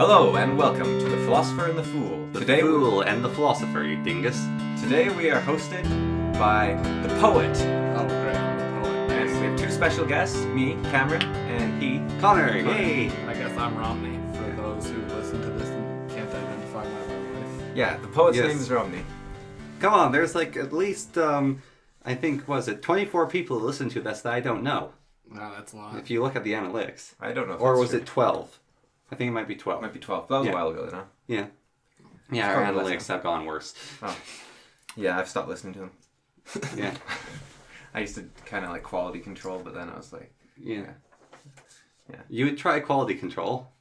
Hello and welcome to The Philosopher and the Fool. The Fool and the Philosopher, you dingus. Today we are hosted by the poet. Oh, great. The poet. And we have two special guests, me, Cameron, and he, Connor, yay! I guess I'm Romney, for those who listen to this and can't identify my voice. Yeah, the poet's Yes. name is Romney. Come on, there's like at least, I think, 24 people who listen to this that I don't know. No, that's a lot. If you look at the analytics. I don't know if Or that's was true. it 12? I think it might be 12. It might be 12. That was Yeah. a while ago then, huh? Yeah. Yeah, our probably analytics less have gone worse. Oh. Yeah, I've stopped listening to them. Yeah. I used to kind of like quality control, but then I was like, Yeah. Yeah. You would try quality control.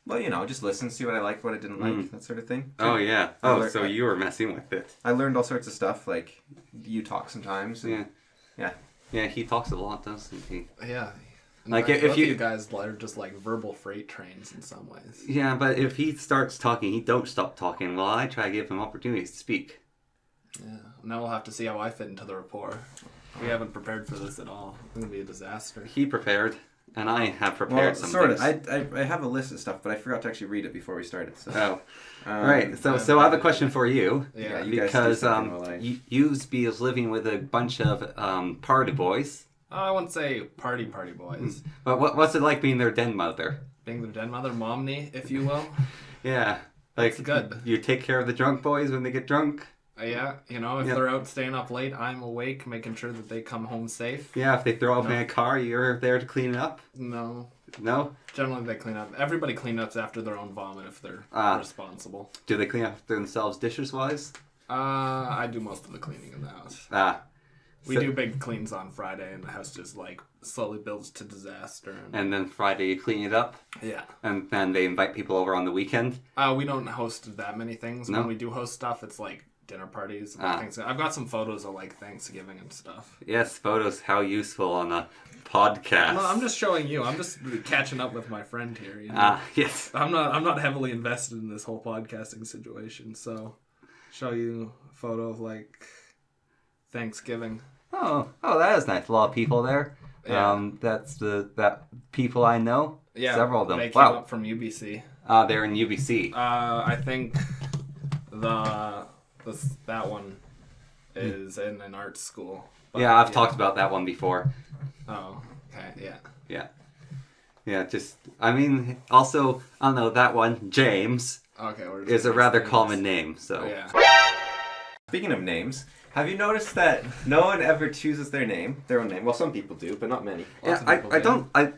well, you know, just listen, see what I liked, what I didn't like, that sort of thing. Oh, yeah. I Oh, lear- so you were messing with it. I learned all sorts of stuff, like you talk sometimes. And, Yeah. Yeah. Yeah, he talks a lot, doesn't he? Yeah. And Like, both if of you- you guys are just like verbal freight trains in some ways. Yeah, but if he starts talking, he don't stop talking. Well, I try to give him opportunities to speak. Yeah. Now we'll have to see how I fit into the rapport. We haven't prepared for this at all. It's going to be a disaster. He prepared, and I have Well, prepared some sort of. things. I have a list of stuff, but I forgot to actually read it before we started. So. Oh, right. So I have a question for you. Yeah, you guys do Because something while I- you be living with a bunch of party boys. I wouldn't say party boys. But what's it like being their den mother? Being their den mother, momney, if you will. Yeah, like It's good. You take care of the drunk boys when they get drunk. Yeah, you know, if Yep. they're out staying up late, I'm awake, making sure that they come home safe. Yeah, if they throw up in a car, you're there to clean it up. No. No? Generally, they clean up. Everybody clean ups after their own vomit if they're responsible. Do they clean up themselves dishes wise? I do most of the cleaning in the house. We So- do big cleans on Friday, and the house just like slowly builds to disaster. And then Friday you clean it up, Yeah. and then they invite people over on the weekend. We don't host that many things. No? When we do host stuff, it's like dinner parties. And things. I've got some photos of like Thanksgiving and stuff. Yes, photos, how useful on a podcast. No, I'm just showing you. I'm just catching up with my friend here. You know? Yes. I'm not heavily invested in this whole podcasting situation, so show you a photo of like Thanksgiving. Oh, that is nice. A lot of people there. Yeah. That's that people I know. Yeah, Several of them. They came Wow. up from UBC. They're in UBC. I think that one is in an art school. But, Yeah, I've talked about that one before. Oh, okay, yeah. Yeah. Yeah, also, I don't know, that one, James, Okay, we're is a just rather explaining common this. name, so. Yeah. Speaking of names, have you noticed that no one ever chooses their own name? Well, some people do, but not many. Yeah, Lots of people I do. don't,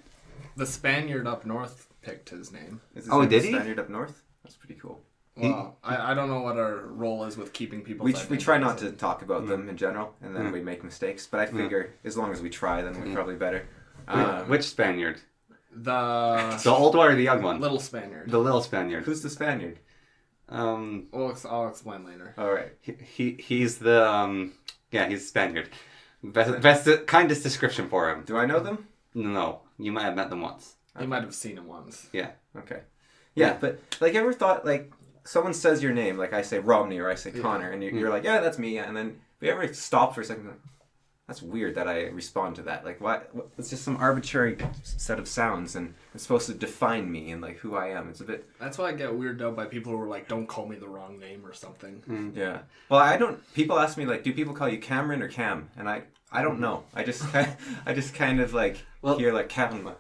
The Spaniard up north picked his name. Is his Oh, name did he? Spaniard up north? That's pretty cool. Well, I don't know what our role is with keeping people. We try not to talk about them in general, and then we make mistakes. But I figure as long as we try, then we're probably better. which Spaniard? The The old one or the young one? little Spaniard. The little Spaniard. Who's the Spaniard? I'll explain later. All right. He's the, he's Spaniard. Best kindest description for him. Do I know them? No, you might have met them once. You might have seen him once. Yeah. Okay. Yeah, but like, ever thought like someone says your name, like I say Romney or I say Connor, and you're like, yeah, that's me. And then have you ever stop for a second? Like, that's weird that I respond to that. Like, what? It's just some arbitrary set of sounds, and it's supposed to define me and like who I am. It's a bit. That's why I get weirded out by people who are like, "Don't call me the wrong name" or something. Yeah. Well, I don't. People ask me like, do people call you Cameron or Cam? And I don't know. I just kind of like hear like Cameron.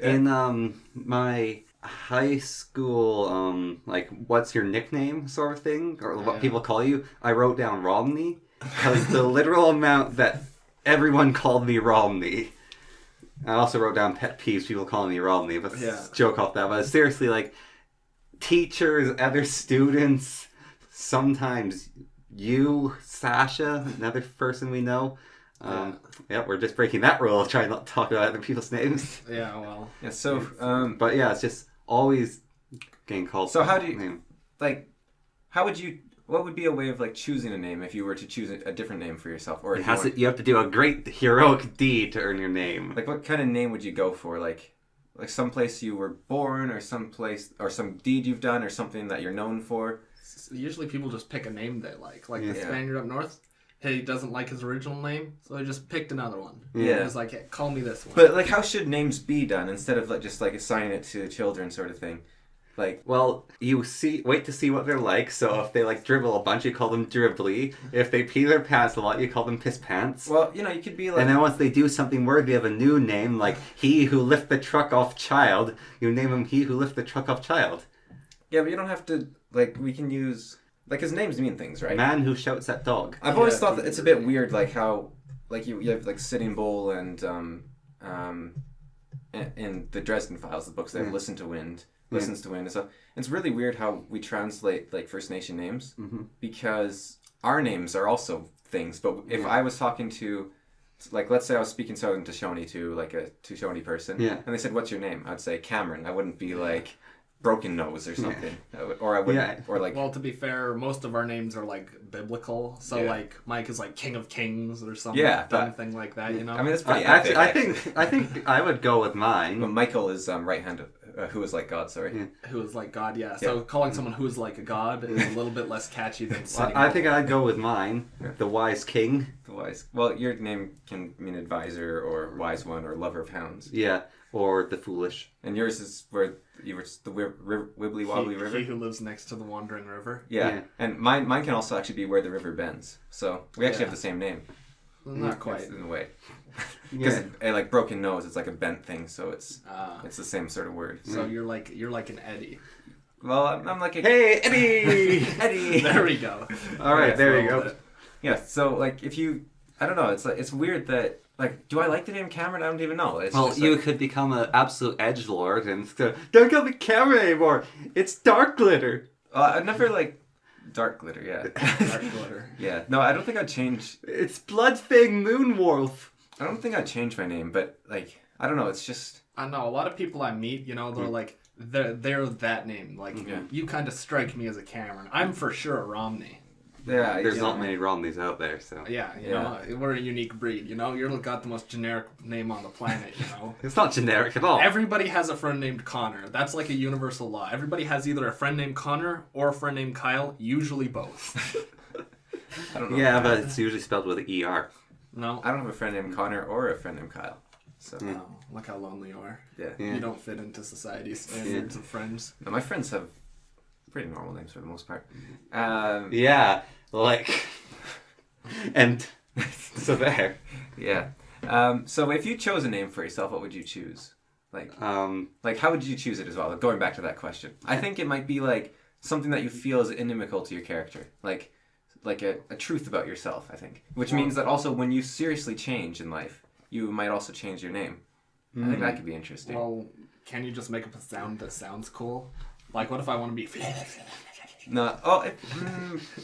In my high school, like, what's your nickname sort of thing, or what people call you, I wrote down Romney, because the literal amount that everyone called me Romney. I also wrote down pet peeves, people calling me Romney, but joke off that. But seriously, like, teachers, other students, sometimes you, Sasha, another person we know. We're just breaking that rule of trying not to talk about other people's names. Yeah, well. Yeah. So, But yeah, it's just always getting called. So how do you name. like? How would you? What would be a way of like choosing a name if you were to choose a different name for yourself? Or if You have to do a great heroic deed to earn your name. like, what kind of name would you go for? Like some place you were born, or some place, or some deed you've done, or something that you're known for. Usually people just pick a name they like. Like the Yeah. Spaniard up north, he doesn't like his original name, so he just picked another one. Yeah. He's like, hey, call me this one. But like, how should names be done instead of like just like assigning it to children, sort of thing? Like, Well, wait to see what they're like. So if they like dribble a bunch, you call them dribbly. If they pee their pants a lot, you call them piss pants. well, you know, you could be like, And then once they do something worthy of a new name, like he who lift the truck off child, you name him he who lift the truck off child. yeah, but you don't have to, like, we can use, like, his names mean things, right? Man who shouts at dog. I've always thought that it's a bit weird, like how, like you have like Sitting Bull and in the Dresden Files, the books they have Listens to Wind and stuff. It's really weird how we translate like First Nation names because our names are also things. But if I was talking to, like, let's say I was speaking Southern Shoshone to like a Shoshone person, and they said, "What's your name?" I'd say Cameron. I wouldn't be like Broken Nose or something, or I wouldn't, or like. Well, to be fair, most of our names are like biblical, so like Mike is like King of Kings or something, dumb thing like that. You know, I mean, that's pretty Actually, epic. I think I would go with mine. But Michael is right hand, who is like God. Sorry. who is like God, So calling someone who is like a god is a little bit less catchy than Sitting I Bull. think I'd go with mine, the Wise King. The wise. Well, your name can mean advisor or wise one or lover of hounds. Yeah, or the Foolish. And yours is where you were the Wibbly Wobbly River. He who lives next to the Wandering River. Yeah. And mine can also actually be where the river bends. So we actually have the same name. Not quite. In a way. Because like Broken Nose, it's like a bent thing, so it's the same sort of word. So you're like an Eddie. Well, I'm like a... Hey, Eddie! Eddie! There we go. All right, there you go. Yeah, so like if you... I don't know, it's weird that... Like, do I like the name Cameron? I don't even know. It's Well, just you like, could become an absolute edgelord and go, don't call me Cameron anymore. It's Dark Glitter. I'd never like Dark Glitter. Yeah. Dark Glitter. Yeah. No, I don't think I'd change. It's Bloodfang Moonwolf. I don't think I'd change my name, but like I don't know. It's just. I know a lot of people I meet. You know, they're like they're that name. Like you kind of strike me as a Cameron. I'm for sure a Romney. Yeah, There's not many Romneys out there, so. Yeah, you know, we're a unique breed, you know? You've got the most generic name on the planet, you know? It's not generic at all. Everybody has a friend named Connor. That's like a universal law. Everybody has either a friend named Connor or a friend named Kyle, usually both. I don't know. Yeah, but it's usually spelled with an ER. No? I don't have a friend named Connor or a friend named Kyle. So. Oh, look how lonely you are. Yeah. You don't fit into society's standards of friends. No, my friends have pretty normal names for the most part. Yeah, like... And so there. Yeah. So if you chose a name for yourself, what would you choose? Like how would you choose it as well? Like, going back to that question, I think it might be like something that you feel is inimical to your character, like a truth about yourself. I think, which means that also when you seriously change in life, you might also change your name. I think that could be interesting. Well, can you just make up a sound that sounds cool? Like, what if I want to be... No.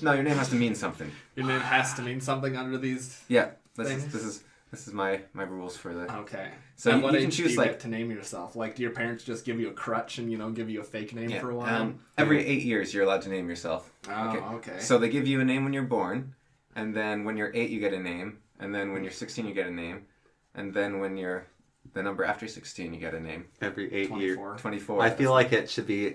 No. Your name has to mean something. Your name has to mean something under these... Yeah. This is my rules for the... Okay. So at you what can age choose do you like get to name yourself? Like, do your parents just give you a crutch and, you know, give you a fake name for a while? Every 8 years, you're allowed to name yourself. Oh, okay. So they give you a name when you're born, and then when you're 8, you get a name, and then when you're 16, you get a name, and then when you're the number after 16, you get a name. Every 8 years. 24. I feel like it should be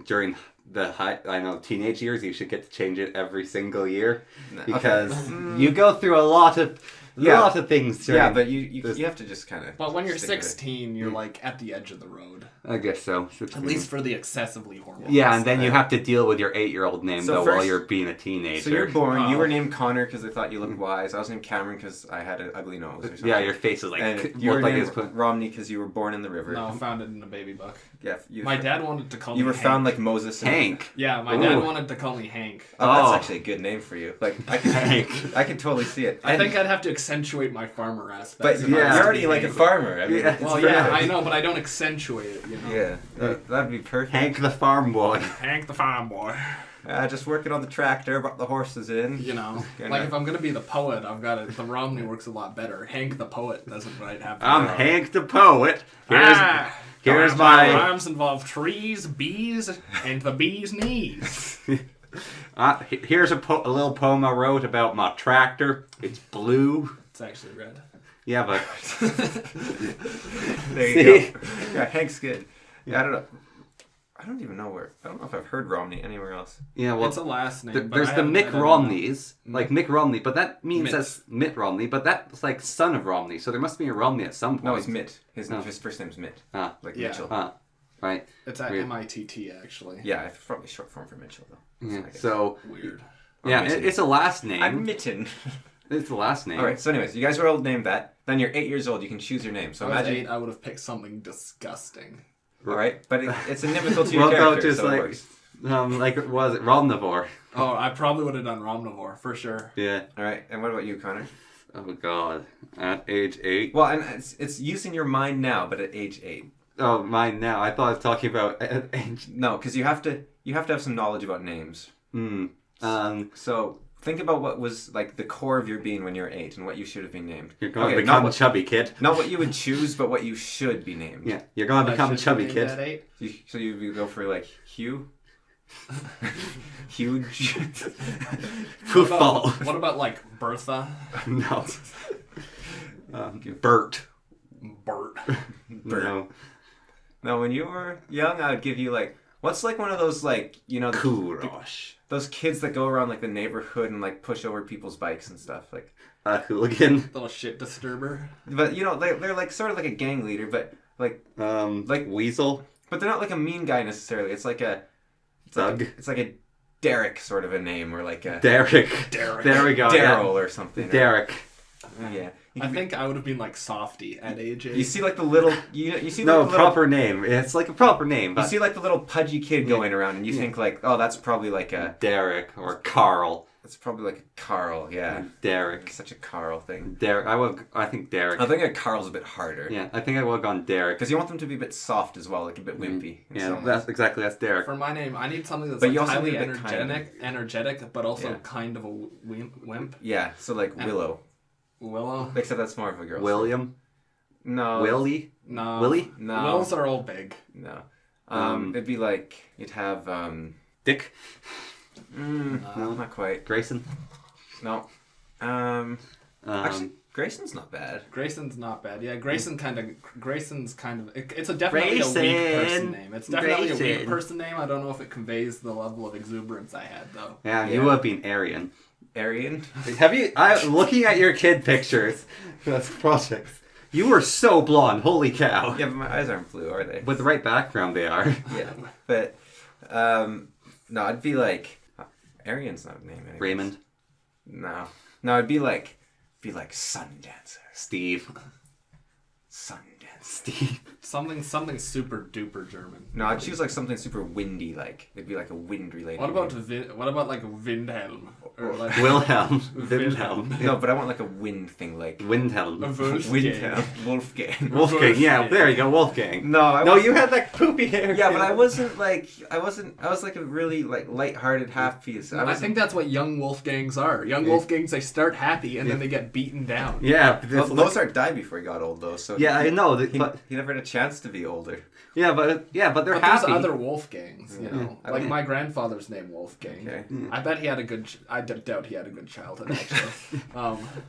during the teenage years. You should get to change it every single year because you go through a lot of things. Yeah, but you have to just kind of. But when you're 16, you're like at the edge of the road. I guess so. At least for the excessively horrible. Yeah, and then you have to deal with your 8-year-old name while first, you're being a teenager. So you're born. You were named Connor because they thought you looked wise. I was named Cameron because I had an ugly nose. Or something. Yeah, your face is like. And you were named Romney because you were born in the river. No, found it in a baby book. Yeah. My dad wanted to call me. You were Hank. found like Moses. Hank. Yeah, my dad wanted to call me Hank. Oh, that's actually a good name for you. Like I could totally see it. I think I'd have to accentuate my farmer aspect. But you're already like a farmer. I mean, I know, but I don't accentuate it. You know. Yeah, that'd be perfect. Hank the farm boy. Hank the farm boy. Just working on the tractor, brought the horses in. You know, like if I'm gonna be the poet, I've got it. The Romney works a lot better. Hank the poet doesn't quite have. I'm Hank the poet. Here's my rhymes involve trees, bees, and the bee's knees. Here's a little poem I wrote about my tractor. It's blue. It's actually red. Yeah, but there you go. Yeah, Hank's good. Yeah, I don't know. I don't even know where. I don't know if I've heard Romney anywhere else. Yeah, well, it's a last name. There's the Mick Romneys, like Mick Romney, but that means that's Mitt Romney, but that's like son of Romney, so there must be a Romney at some point. No, it's Mitt. His first name's Mitt. Like Mitchell. right? It's at Weird. MITT actually. Yeah, it's probably short form for Mitchell though. Yeah. I guess. So Weird. yeah, Mitten. it's a last name. I'm Mitten. It's the last name. All right. So, anyways, you guys were all named that. Then you're 8 years old. You can choose your name. So If I was imagine. 8, I would have picked something disgusting. All right, but it's inimical to your Well, no, character, just so it like- works. Like what was it Romnivore? Oh, I probably would have done Romnivore for sure. Yeah. All right, and what about you, Connor? Oh God. At age 8. Well, and it's using your mind now, but at age 8. Oh, mine now. I thought I was talking about at age. No, because you have to have some knowledge about names. Hmm. So think about what was like the core of your being when you were 8 and what you should have been named. You're going to not become what, chubby, kid. not what you would choose, but what you should be named. Yeah, you're going to I become should chubby, be named at kid. 8. So you go for like Hugh. Huge. Football. What about like Bertha? No. Bert. Bert. No. No, when you were young, I would give you like what's like one of those like Kurosh. those kids that go around like the neighborhood and like push over people's bikes and stuff like. A hooligan. Little shit disturber. But they're like sort of like a gang leader, but like Weasel. but they're not like a mean guy necessarily. It's like a Thug. It's like a Derek sort of a name, or like a Derek. Derek. There we go. Daryl or something. Derek. Yeah. I think I would have been like Softy at age 8. You see like the little you see No, like the little, proper name. It's like a proper name. you But see like the little pudgy kid going around, and you think like, oh, that's probably like a Derek or Carl. it's probably like a Carl. Yeah. Derek. Such a Carl thing. Derek. I think Derek. I think a Carl's a bit harder. Yeah, I think I would have gone Derek. Because you want them to be a bit soft as well, like a bit wimpy. in Yeah, some that's ways. that's Derek. For my name, I need something that's But like you also highly need a bit energetic, but also Yeah. kind of a wimp. Yeah, so like Willow. Willow? Except that's more of a girl. William. No. Willie. No. Willie? No. Wills are all big. No. It'd be like you'd have Dick. no, not quite. Grayson. No. Actually, Grayson's not bad. Grayson's not bad. Yeah, Grayson's kind of. It's definitely a weak person Grayson. name. It's definitely a weak Grayson. person name. I don't know if it conveys the level of exuberance I had though. Yeah, you Yeah. would have been Aryan. Arian? Have you? Looking at your kid pictures. That's projects. You were so blonde. Holy cow. Yeah, but my eyes aren't blue, are they? With the right background, they are. Yeah. But, no, I'd be like, Arian's not a name anyways. Raymond. No. No, it'd be like Sundancer. Steve. Sundancer. Steve. Something super duper German. No, I'd choose like something super windy, like it'd be like a wind related. What about like Windhelm or like Wilhelm. Wilhelm. Windhelm. No, but I want like a wind thing, like Windhelm. Windhelm. Wolfgang. Wolfgang. Yeah, there you go. Wolfgang. No, I No, wasn't- you had that poopy hair. Yeah, but I was like a really like light-hearted half piece. I think that's what young Wolfgangs are. Young Wolfgangs, they start happy and then they get beaten down. Yeah. Mozart died before he got old though, so Yeah, I know. he never had a chance to be older. Yeah, but they're But there's happy. other Wolfgangs, you know. I Like mean- my grandfather's name Wolfgang. Okay. I bet he had a good. I doubt he had a good childhood actually.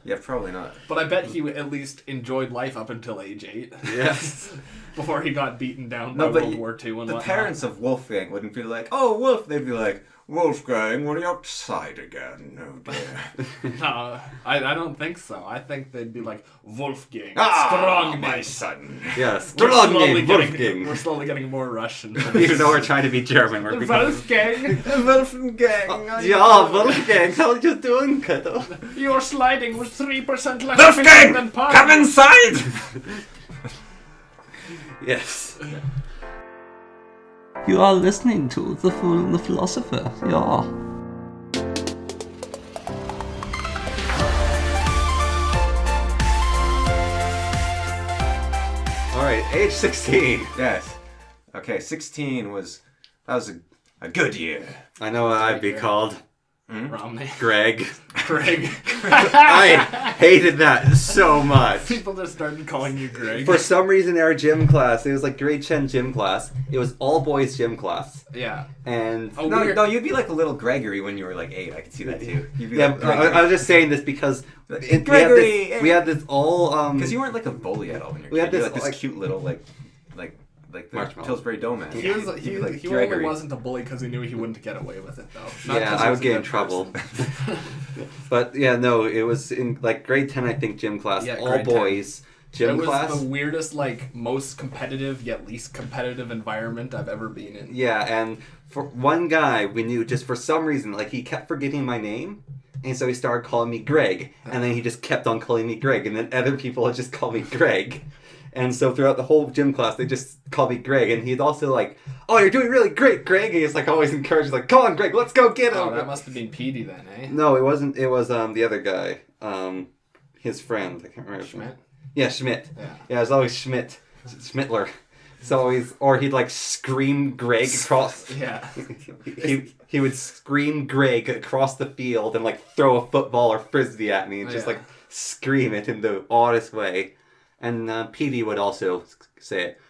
Yeah, probably not. But I bet he at least enjoyed life up until age 8. Yes. Before he got beaten down No, by but World War II and The whatnot. parents of Wolfgang wouldn't be like, "Oh, Wolf." They'd be like, "Wolfgang, what are you outside again?" Oh dear. No, I don't think so. I think they'd be like Wolfgang, Ah, strong my name. son. Yes. We're Strong slowly name, getting- Wolfgang. We're slowly getting more Russian. Even though we're trying to be German, we're becoming... Wolfgang, Wolfgang. Yeah, Wolfgang, how you doing, kiddo? you're sliding with 3% less Wolfgang, than par. come inside. Yes. You are listening to The Fool and the Philosopher. Yeah. Alright, age 16. Yes. Okay, 16 was a good year. I know what I'd be called. Romney. Greg. Greg. I hated that so much. People just started calling you Greg. For some reason, our gym class, it was like grade 10 gym class. It was all boys gym class. Yeah. And Oh, No, weird. no, you'd be like a little Gregory when you were like 8. I could see that too. You'd be yeah, like I was just saying this because Gregory! we had this all because you weren't like a bully at all when you were We a had kid. You were, this, like like- this cute little like the Marshmallow. Pillsbury Doughman. He was You'd he be like only Gregory. wasn't a bully because he knew he wouldn't get away with it though. Not Yeah, 'cause he I was would a get in good trouble. person. But yeah, no, it was in like grade 10, I think, gym class. Yeah, all grade 10. boys gym was class. the weirdest, like, most competitive yet least competitive environment I've ever been in. Yeah, and for one guy we knew, just for some reason, like, he kept forgetting my name, and so he started calling me Greg, and then he just kept on calling me Greg, and then other people would just call me Greg. And so throughout the whole gym class, they just called me Greg, and he'd also like, "Oh, you're doing really great, Greg!" And he's like always encouraged, like, "Come on, Greg, let's go get him." Oh, that must have been Petey then, eh? No, it wasn't. It was the other guy, his friend. I can't remember. Schmidt? Yeah, Schmidt. Yeah. It was always Schmittler. So always, or he'd like scream Greg across. Yeah. He would scream Greg across the field and like throw a football or frisbee at me and just like scream it in the oddest way. And Petey would also say it,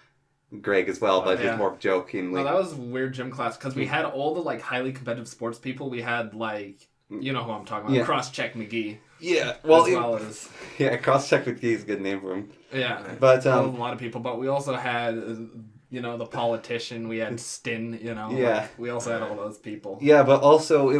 Greg as well, but he's more jokingly. No, that was a weird gym class because we had all the like highly competitive sports people. We had like, you know who I'm talking about, Cross-Check McGee. Yeah, well, as Cross-Check McGee is a good name for him. Yeah, but a lot of people. But we also had, you know, the politician. We had Stin. You know, like, we also had all those people. Yeah, but also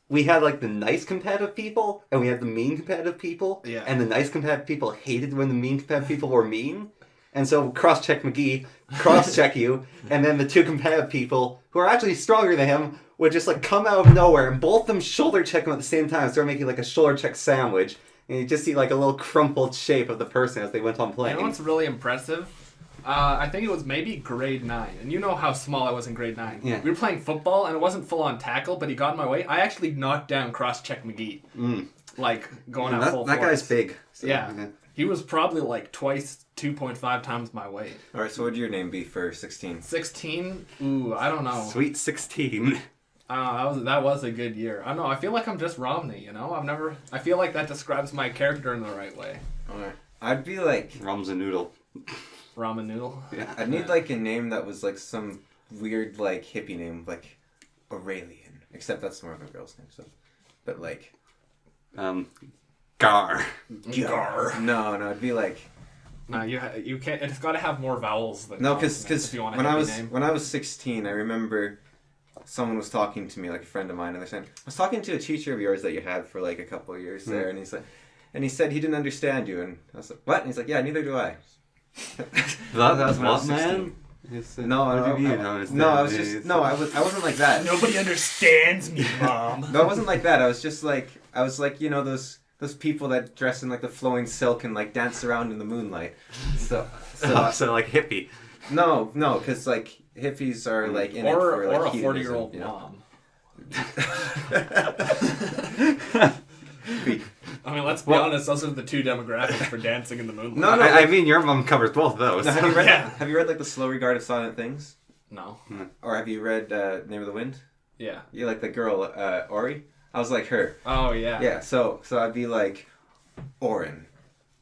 we had like the nice competitive people and we had the mean competitive people. Yeah. And the nice competitive people hated when the mean competitive people were mean. And so Cross-Check McGee cross-check you, and then the two competitive people who are actually stronger than him would just like come out of nowhere and both of them shoulder check him at the same time, start making like a shoulder check sandwich, and you just see like a little crumpled shape of the person as they went on playing. You know what's really impressive? I think it was maybe grade 9. And you know how small I was in grade 9. Yeah. We were playing football, and it wasn't full-on tackle, but he got in my way. I actually knocked down Cross-Check McGee. Like, going out full force. That guy's big. So, yeah. He was probably like 2.5 times my weight. Alright, so what would your name be for 16? 16? Ooh, I don't know. Sweet 16. That was a good year. I don't know. I feel like I'm just Romney, you know? I feel like that describes my character in the right way. Alright. I'd be like... Ramen noodle. Ramen noodle? Yeah. I'd need like a name that was like some weird like hippie name, like Aurelian. Except that's more of a girl's name, so... But like... Gar. No, it'd be like... No, you can't... It's got to have more vowels than... No, because when I was 16, I remember... Someone was talking to me, like a friend of mine, and they're saying, I was talking to a teacher of yours that you had for like a couple of years there, and he said he didn't understand you, and I was like, what? And he's like, yeah, neither do I. that was when I was 16. I wasn't like that. Nobody understands me, Mom. No, I wasn't like that. I was like, you know, those people that dress in like the flowing silk and like dance around in the moonlight. So like hippie. No, because like hippies are like in it for like or a hedonism, 40-year-old you know? mom. I mean, let's be honest. Those are the two demographics for dancing in the moonlight. No, I mean your mom covers both of those. No, have you read like The Slow Regard of Silent Things? No. Or have you read Name of the Wind? Yeah. You like the girl Ori? I was like her. Oh yeah. Yeah. So I'd be like Orin.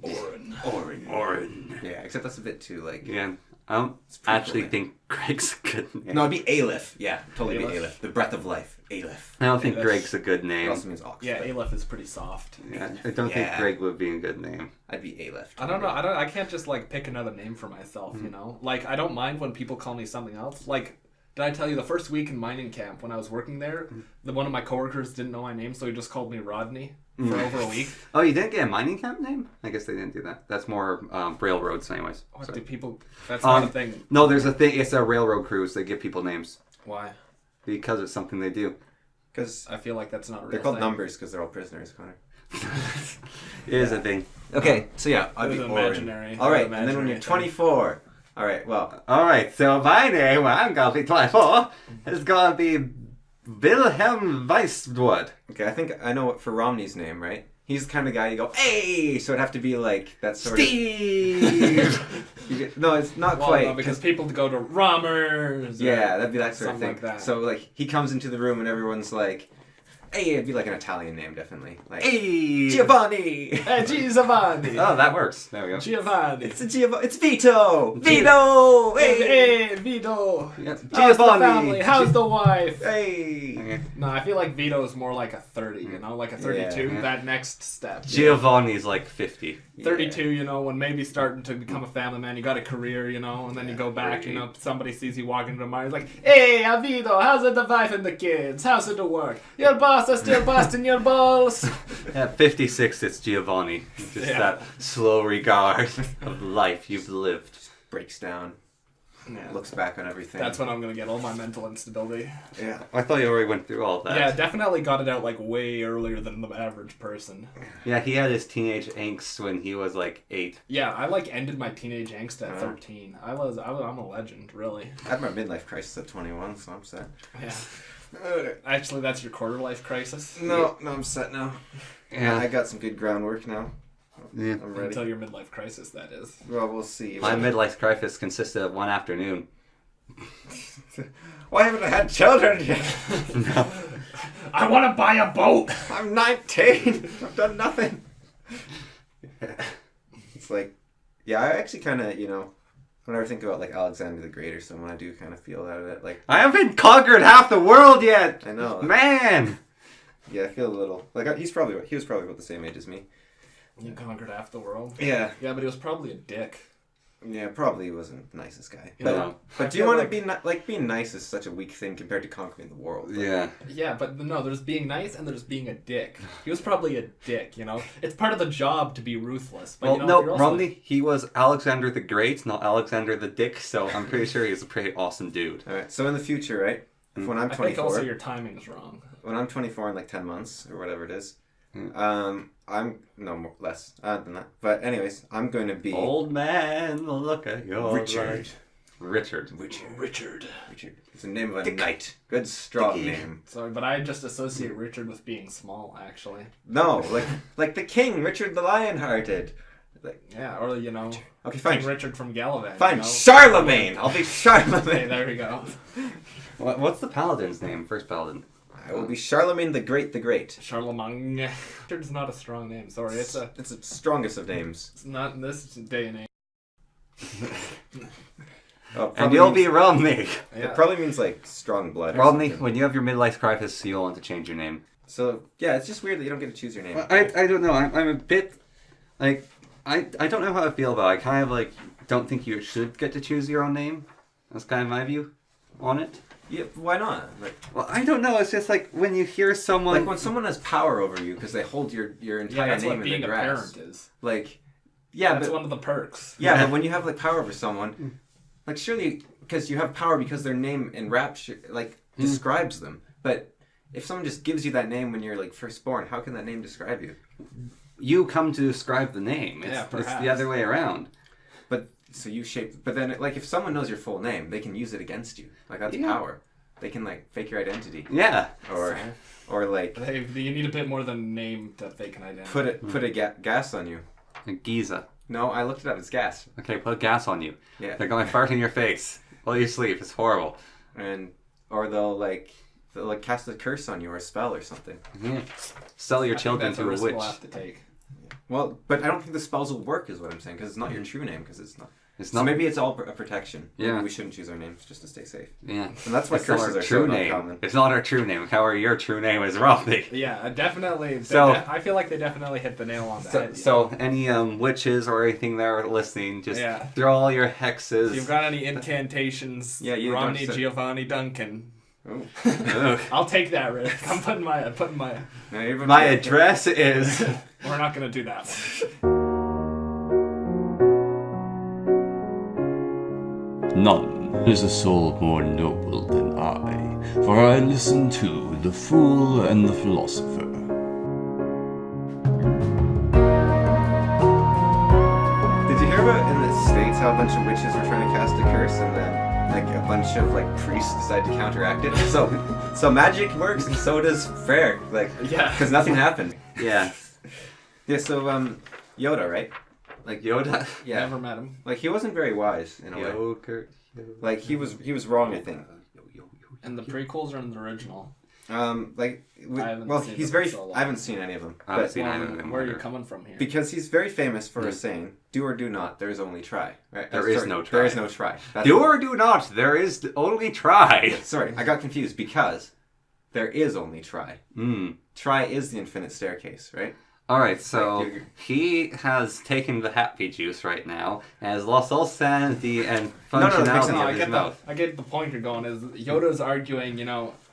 Yeah, except that's a bit too like. Yeah. I don't actually think Greg's a good name. No, it'd be Aleph. Yeah, totally be Aleph. The breath of life. Aleph. I don't think Greg's a good name. It also means ox. Yeah, Aleph is pretty soft. Yeah, I don't think Greg would be a good name. I'd be Aleph. I don't know. I can't just like pick another name for myself, you know? Like, I don't mind when people call me something else. Like, did I tell you the first week in mining camp when I was working there, one of my coworkers didn't know my name, so he just called me Rodney for over a week. Oh, you didn't get a mining camp name? I guess they didn't do that. That's more railroads anyways. What do people... That's not a thing. No, there's a thing. It's a railroad cruise. They give people names. Why? Because it's something they do. Because I feel like that's not a real they're called thing. numbers because they're all prisoners, Connor. It is a thing. Okay, so yeah, I'd be imaginary. All right, and then when you're 24... All right, well... All right, so my name, when I'm going to be 24, is going to be Wilhelm Weisswood. Okay, I think I know what for Romney's name, right? He's the kind of guy you go, hey! So it'd have to be like that sort Steve! No, it's not quite. No, because people go to Rommers. Yeah, that'd be that sort of thing. Like that. So like he comes into the room and everyone's like, hey, it'd be like an Italian name, definitely. Like, Hey! Giovanni! Giovanni! Oh, that works. There we go. Giovanni! It's Vito! Vito! Hey, Vito! Yeah. How's the Giovanni! family? How's the wife? Hey! Okay. No, I feel like Vito's more like a 30, you know? Like a 32, Yeah. that next step. Giovanni's like 50. 32, you know, when maybe starting to become a family man, you got a career, you know, and then you go back, you know, somebody sees you walking to the mine, he's like, hey, Avido, how's it the wife and the kids? How's it the work? Your boss is still busting your balls. At 56, it's Giovanni. Just that slow regard of life you've lived. Breaks down. Yeah. Looks back on everything. That's when I'm going to get all my mental instability. Yeah. I thought you already went through all that. Yeah, definitely got it out, like, way earlier than the average person. Yeah, he had his teenage angst when he was, like, 8. Yeah, I, like, ended my teenage angst at 13. I'm a legend, really. I had my midlife crisis at 21, so I'm set. Yeah. Actually, that's your quarter life crisis? No, I'm set now. Yeah. I got some good groundwork now. Yeah. I'm ready. Until your midlife crisis, that is. Well, we'll see. My midlife crisis consisted of one afternoon. Why haven't I had children yet? No. I want to buy a boat! I'm 19. I've done nothing. It's like, yeah, I actually kind of, you know, whenever I think about, like, Alexander the Great or someone, I do kind of feel that a bit. Like, I haven't conquered half the world yet! I know. Man! Yeah, I feel a little. Like, he was probably about the same age as me. You conquered half the world? Yeah. Yeah, but he was probably a dick. Yeah, probably wasn't the nicest guy. No. But do you want to be like being nice is such a weak thing compared to conquering the world. Like, Yeah. Yeah, but no, there's being nice and there's being a dick. He was probably a dick, you know? It's part of the job to be ruthless. But, Well, you know, no, if you're also Romney, he was Alexander the Great, not Alexander the Dick, so I'm pretty sure he's a pretty awesome dude. All right. So in the future, right? When I'm I think 24, also your timing's wrong. when I'm 24 in like 10 months or whatever it is, I'm no more less than that. But anyways, I'm going to be Old man, look at your Richard. life. Richard. Richard. It's the name of a knight. Good strong Dickie. name. Sorry, but I just associate Richard with being small, actually. No, like the king, Richard the Lionhearted. Like, Yeah, or, you know, okay, fine. King Richard from Gallivant. Fine, You know? Charlemagne. I'll be Okay, Charlemagne. there we go. What's the paladin's name? First paladin. I will be Charlemagne the Great. Charlemagne. Richard's not a strong name. Sorry, it's the strongest of names. It's not in this day and age. Oh, And you'll be means, Romney. It probably means like strong blood. Or Romney, something. when you have your midlife crisis, you'll want to change your name. So yeah, it's just weird that you don't get to choose your name. I don't know. I'm a bit like I don't know how I feel about it. I kind of like don't think you should get to choose your own name. That's kind of my view on it. Yeah, why not? Like, Well, I don't know. It's just like when you hear someone like when someone has power over you because they hold your Yeah, entire that's name what in being their a grasp. parent is. Like, yeah, That's but one of the perks. yeah, but when you have like power over someone, like surely because you have power because their name describes them. But if someone just gives you that name when you're like first born, how can that name describe you? you come to describe the name. Yeah, It's perhaps. the other way around. But so you shape. But then like if someone knows your full name, they can use it against you. Like that's Yeah. power. They can like fake your identity Yeah. or like You need a bit more than a name to fake an identity. put a gas on you. Giza. No, I looked it up. It's gas. Okay, put gas on you. Yeah. They're going to fart in your face while you sleep. It's horrible. Or they'll cast a curse on you or a spell or something. Yeah. Sell your I think children that's a to a risk witch. we'll have to take. Well, but I don't think the spells will work, is what I'm saying, because it's not your true name, because it's not. It's So not. maybe it's all a protection. Yeah. Maybe we shouldn't choose our names just to stay safe. Yeah. And that's why It's not curses our are true so name. uncommon. It's not our true name. However, your true name is Romney. Yeah, definitely. So- I feel like they definitely hit the nail on the So, head. so any witches or anything that are listening, just Yeah. throw all your hexes. If you've got any incantations, Yeah, you don't Romney say- Giovanni Duncan. Ooh. Ugh. I'll take that risk. I'm putting my. No, you're My address is. We're not gonna do that one. None is a soul more noble than I, for I listen to the fool and the philosopher. Did you hear about in the States how a bunch of witches were trying to cast a curse and then like a bunch of like priests decided to counteract it? So magic works and so does prayer. Like, Yeah. because nothing happened. Yeah. Yeah, so Yoda, right? Like Yoda. Yeah. Never met him. Like he wasn't very wise in a way. Yogurt. Like he was wrong, I think. And the prequels are in the original. Like I haven't well, seen he's them very. for so long. I haven't seen any of them, I haven't but seen either of them Where are you either. coming from here? because he's very famous for a saying, "Do or do not. There is only try." Right? There is no try. There is no try. That's- Do or do not. There is only try. Sorry, I got confused because there is only try. Hmm. Try is the infinite staircase, right? All right, so Like, he has taken the happy juice right now and has lost all sanity and No, it makes functionality sense. No, of his mouth. I get the point you're going. Is Yoda's arguing,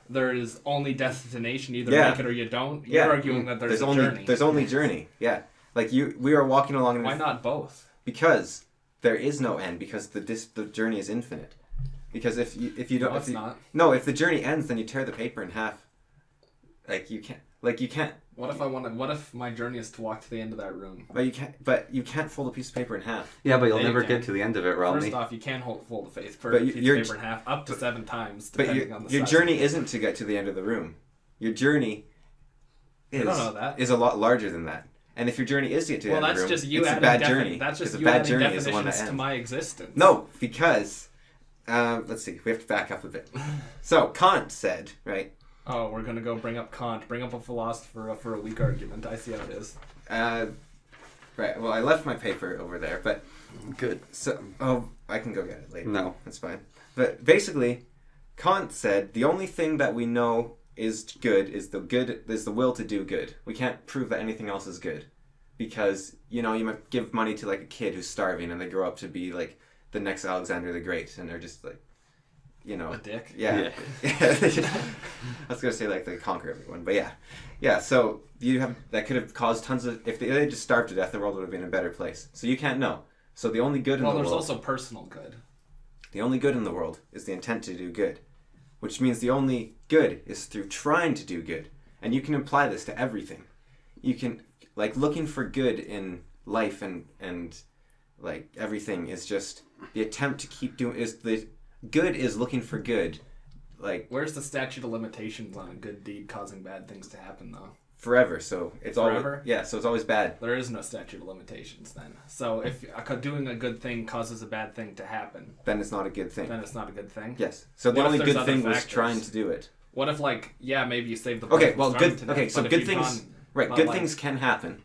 there is only destination, either Yeah. make it or you don't. Yeah. You're arguing that there's a only journey. there's only journey. Yeah, like we are walking along. Why not both? Because there is no end. Because the journey is infinite. Because if you don't, No, it's not. No, if the journey ends, then you tear the paper in half. You can't. What if my journey is to walk to the end of that room? But you can't fold a piece of paper in half. Yeah, but you'll Yeah, you never can. get to the end of it, Romney. First off, you can fold a piece But of your- paper in half up to 7 times, But depending on the your size. journey isn't to get to the end of the room. Your journey is don't know that. is a lot larger than that. And if your journey is to get to the Well, end of the that's room, just you it's a adding bad journey. That's just Because you a bad adding journey is the one that definitions to ends. my existence. No, because let's see. We have to back up a bit. So Kant said, right? Oh, we're gonna go bring up Kant, bring up a philosopher for a weak argument. I see how it is. Right. Well, I left my paper over there, but Good. so I can go get it later. No. That's fine. But basically, Kant said the only thing that we know is the will to do good. We can't prove that anything else is good, because you might give money to like a kid who's starving and they grow up to be like the next Alexander the Great, and they're just like, A dick. yeah. I was gonna say like they conquer everyone, but yeah. So that could have caused tons of. If they had just starved to death, the world would have been a better place. So you can't know. So the only good in Well, the there's world. also personal good. The only good in the world is the intent to do good, which means the only good is through trying to do good. And you can apply this to everything. You can, like, looking for good in life and like, everything is just the attempt to keep doing, is the good is looking for good. Like, Where's the statute of limitations on a good deed causing bad things to happen, though? forever, so it's Forever? always, yeah, so it's always bad. There is no statute of limitations then. So if doing a good thing causes a bad thing to happen, Then it's not a good thing. then it's not a good thing. Yes. So the What if only there's good other thing was factors? trying to do it. What if, maybe you save the Okay, person well, starving good. to death, Okay, so but if good you've things. gone- Right, but, good like- things can happen,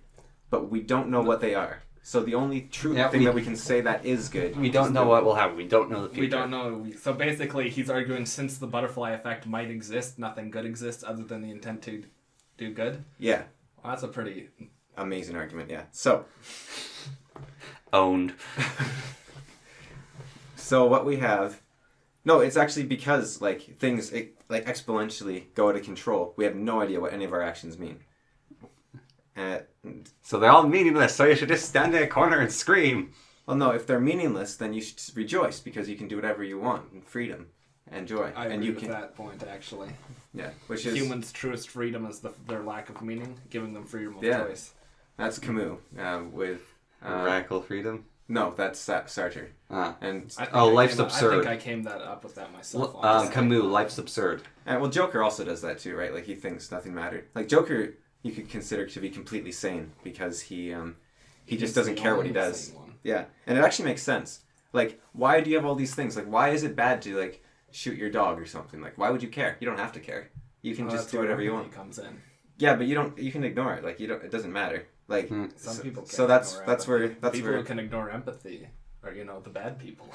but we don't know what they are. So the only true Yeah, thing that we can say that is good. We don't is know good. what will happen. We don't know the future. We don't know. So basically, he's arguing since the butterfly effect might exist, nothing good exists other than the intent to do good. Yeah, Well, that's a pretty. amazing argument. Yeah. So Owned. what we have. No, it's actually because things exponentially go out of control. We have no idea what any of our actions mean. So they're all meaningless, so you should just stand in a corner and scream. Well, no, if they're meaningless, then you should rejoice because you can do whatever you want in freedom and joy. I and agree you with can, that point actually. yeah, which is Humans' truest freedom is their lack of meaning, giving them freedom of Yeah. choice. that's Camus with Radical freedom. no, that's Sartre. Ah. And I think life's I absurd. think I came up with that myself. honestly. Camus, life's absurd. well, Joker also does that too, right? Like he thinks nothing mattered. Like Joker, you could consider to be completely sane because he just He's doesn't the care what he only does. sane one. Yeah, and it actually makes sense. Like, why do you have all these things? Like, why is it bad to shoot your dog or something? Like, why would you care? You don't have to care. You can Well, just that's do where whatever you empathy want. comes in. Yeah, but you don't. You can ignore it. Like, you don't. It doesn't matter. Like, Some people can't so that's ignore that's where empathy. that's people where. who can ignore empathy are the bad people.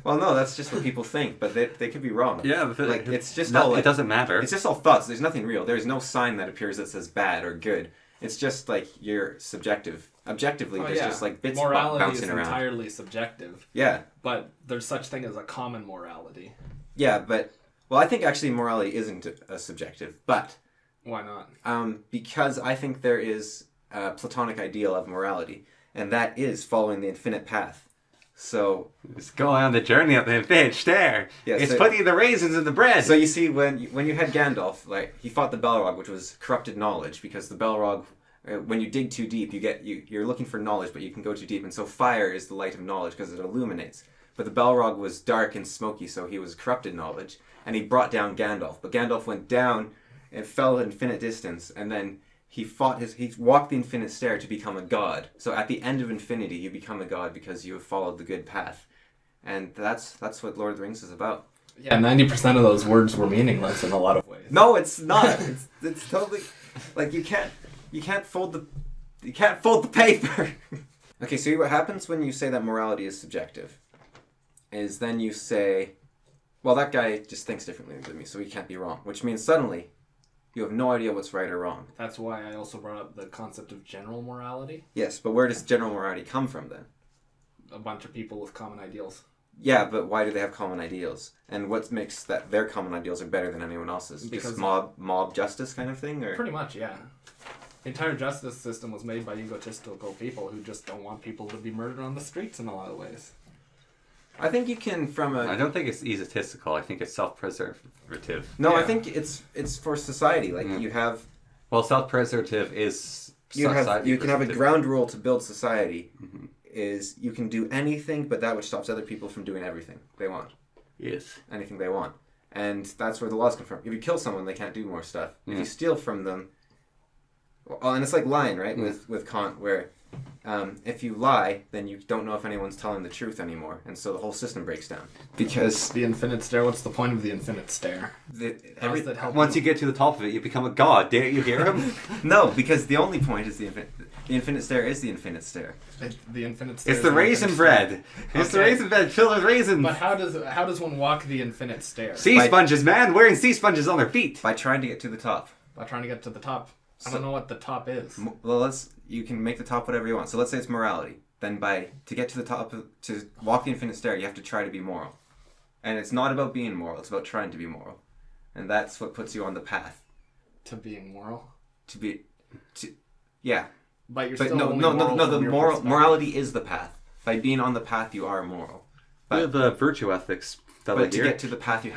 Well, no, that's just what people think, but they could be wrong. Yeah, but Like, it's just no, all. it doesn't matter. It's just all thoughts. There's nothing real. There's no sign that appears that says bad or good. It's just like you're subjective. Objectively, there's just like bits morality bouncing is around. entirely subjective, Yeah, but there's such thing as a common morality. yeah, but well, I think actually morality isn't a subjective, but Why not? because I think there is a Platonic ideal of morality, and that is following the infinite path. So, It's going on the journey up the infinite stair. Yeah, It's so- putting the raisins in the bread. so you see, when you had Gandalf, like he fought the Balrog, which was corrupted knowledge, because the Balrog, when you dig too deep, you're looking for knowledge, but you can go too deep, and so fire is the light of knowledge because it illuminates. But the Balrog was dark and smoky, so he was corrupted knowledge, and he brought down Gandalf. But Gandalf went down and fell infinite distance, and then he walked the infinite stair to become a god. So at the end of infinity, you become a god because you have followed the good path, and that's what Lord of the Rings is about. Yeah, 90% of those words were meaningless in a lot of ways. No, it's not. It's totally like you can't fold the paper. Okay, so what happens when you say that morality is subjective is then you say, well, that guy just thinks differently than me, so he can't be wrong. Which means suddenly You have no idea what's right or wrong. That's why I also brought up the concept of general morality. Yes, but where does general morality come from then? A bunch of people with common ideals. Yeah, but why do they have common ideals? And what makes that their common ideals are better than anyone else's? Because just mob justice kind of thing? Or? Pretty much, yeah. The entire justice system was made by egotistical people who just don't want people to be murdered on the streets in a lot of ways. I think you can I don't think it's egotistical. I think it's self-preservative. No, Yeah. I think it's for society. Like you have... Well, self-preservative is You can have a preservative. ground rule to build society. Is you can do anything but that which stops other people from doing everything they want. Yes. Anything they want. And that's where the laws come from. If you kill someone, they can't do more stuff. If you steal from them... Well, and it's like lying, right? With Kant, where if you lie, then you don't know if anyone's telling the truth anymore. And so the whole system breaks down. Because... The infinite stare, what's the point of the infinite stare? How's that help? Once you get to the top of it, you become a god. Dare you hear him? No, because the only point is the infinite... The infinite stare is the infinite stare. The infinite stare. It's the raisin bread. It's the raisin bread filled with raisins. But how does one walk the infinite stare? Sea sponges, man, wearing sea sponges on their feet. By trying to get to the top. By trying to get to the top. I don't know what the top is. Well, you can make the top whatever you want. So let's say it's morality. Then to get to the top, to walk the infinite stair, you have to try to be moral. And it's not about being moral, it's about trying to be moral. And that's what puts you on the path. To being moral? Yeah. But you're But still no, only the your moral perspective. morality is the path. By being on the path, you are moral. We have the virtue ethics fella But to here. get to the path, you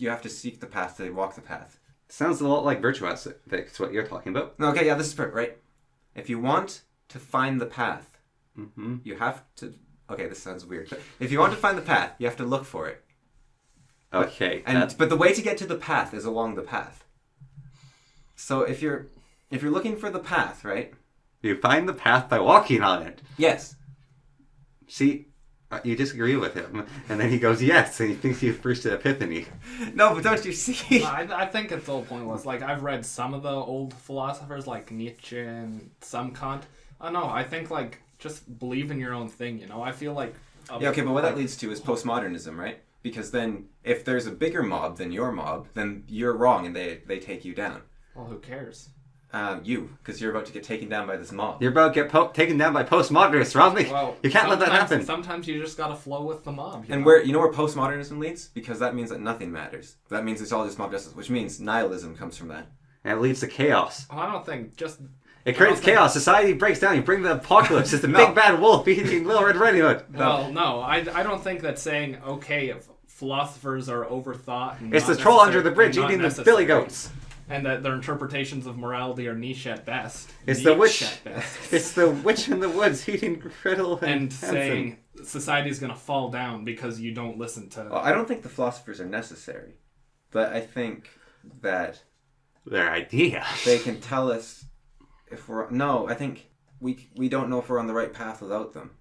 have to seek the path to walk the path. Sounds a lot like virtue ethics, what you're talking about. Okay, yeah, this is perfect, right? If you want to find the path, you have to... Okay, this sounds weird. But if you want to find the path, you have to look for it. Okay. But the way to get to the path is along the path. So if you're looking for the path, right? You find the path by walking on it. Yes. See, you disagree with him. And then he goes, yes, and he thinks you've reached an epiphany. No, but don't you see? I think it's all pointless. Like, I've read some of the old philosophers, like Nietzsche and some Kant. I don't know, I think, like, just believe in your own thing, you know? I feel like... Yeah, okay, but what that leads to is postmodernism, right? Because then, if there's a bigger mob than your mob, then you're wrong and they take you down. Well, who cares? Because you're about to get taken down by this mob. You're about to get taken down by postmodernists, Romney. Well, you can't let that happen. Sometimes you just gotta flow with the mob. And where postmodernism leads? Because that means that nothing matters. That means it's all just mob justice, which means nihilism comes from that. And it leads to chaos. Well, I don't think just... It creates chaos. Society breaks down. You bring the apocalypse. It's the big bad wolf eating Little Red Riding Hood. Well, no, I don't think that saying, okay, if philosophers are overthought... And It's the not troll under the necessary- bridge not eating the necessary, billy goats. And that their interpretations of morality are niche at best. It's the witch. At best. It's the witch in the woods eating Gretel and And Hansel. saying society's gonna fall down because you don't listen to... Well, I don't think the philosophers are necessary. But I think that Their idea. they can tell us if we're... No, I think we don't know if we're on the right path without them.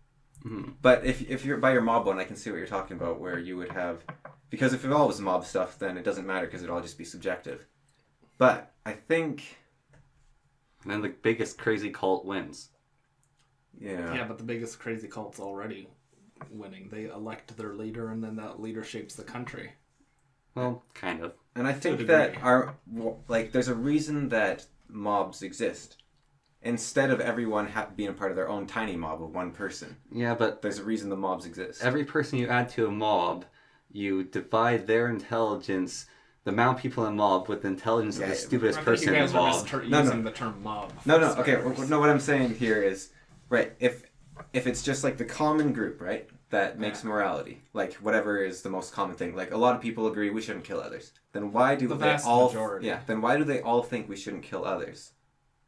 Mm-hmm. But if you're by your mob one, I can see what you're talking about, where you would have... Because if it all was mob stuff, then it doesn't matter because it'd all just be subjective. But I think... And then the biggest crazy cult wins. Yeah, but the biggest crazy cult's already winning. They elect their leader, and then that leader shapes the country. Well, kind of. And I think degree. that there's a reason that mobs exist. Instead of everyone being a part of their own tiny mob of one person. Yeah, but There's a reason the mobs exist. every person you add to a mob, you divide their intelligence, the amount of people in a mob, with the intelligence of the stupidest I think person you in guys the are mob. using the term mob. No, okay. No, what I'm saying here is, right, if it's just like the common group, right, that makes morality, like whatever is the most common thing, like a lot of people agree we shouldn't kill others, then why do The they vast all... majority. Yeah, then why do they all think we shouldn't kill others?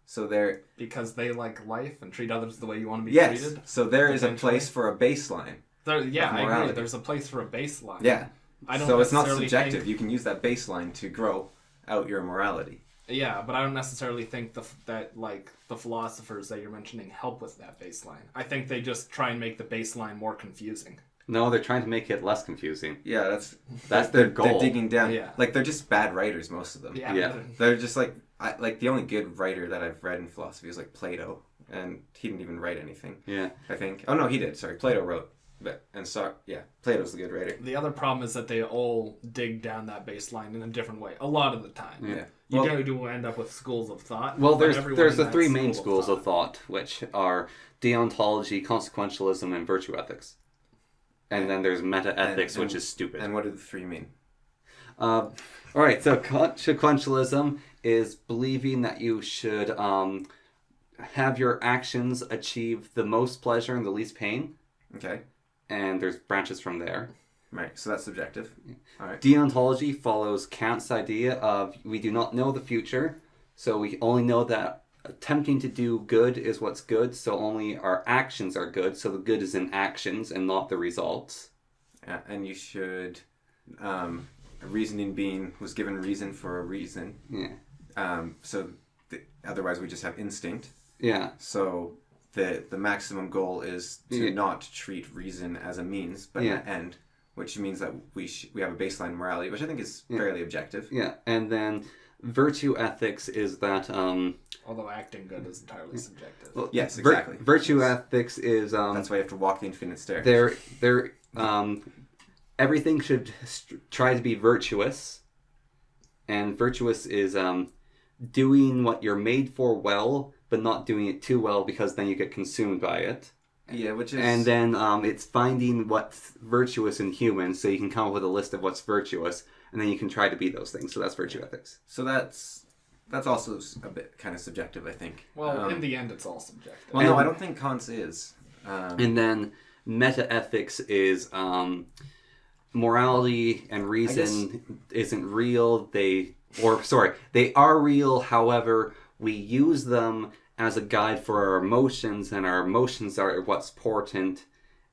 So they're... Because they like life and treat others the way you want to be Yes, treated. so there is a Potentially. place for a baseline. Yeah, of I agree. morality. There's a place for a baseline. Yeah. I don't So it's not necessarily subjective. think- You can use that baseline to grow out your morality. Yeah, but I don't necessarily think that the philosophers that you're mentioning help with that baseline. I think they just try and make the baseline more confusing. No, they're trying to make it less confusing. Yeah, That's they're their goal. They're digging down. Yeah. Like they're just bad writers, most of them. Yeah. They're just like the only good writer that I've read in philosophy is like Plato, and he didn't even write anything. Yeah. I think. Oh no, he did. Sorry, Plato wrote. Plato's the good writer. The other problem is that they all dig down that baseline in a different way a lot of the time. Yeah. You do end up with schools of thought. Well, but there's everyone in the that three main school schools of thought, which are deontology, consequentialism, and virtue ethics. And then there's meta ethics, which is stupid. And what do the three mean? All right, so consequentialism is believing that you should have your actions achieve the most pleasure and the least pain. Okay. And there's branches from there. Right, so that's subjective. All right. Deontology follows Kant's idea of we do not know the future, so we only know that attempting to do good is what's good, so only our actions are good, so the good is in actions and not the results. Yeah, and you should... reasoning being was given reason for a reason. Yeah. Otherwise we just have instinct. Yeah. So the maximum goal is to not treat reason as a means, but an end, which means that we have a baseline morality, which I think is fairly objective. Yeah, and then virtue ethics is that... although acting good is entirely subjective. Well, yes, exactly. Virtue ethics is... that's why you have to walk the infinite stair. They're everything should try to be virtuous, and virtuous is doing what you're made for well, but not doing it too well because then you get consumed by it. Yeah, which is... And then it's finding what's virtuous in humans, so you can come up with a list of what's virtuous, and then you can try to be those things. So that's virtue ethics. So that's also a bit kind of subjective, I think. Well, in the end, it's all subjective. Well, no, I don't think Kant's is. And then meta-ethics is morality and reason isn't real. They are real, however, we use them as a guide for our emotions, and our emotions are what's important,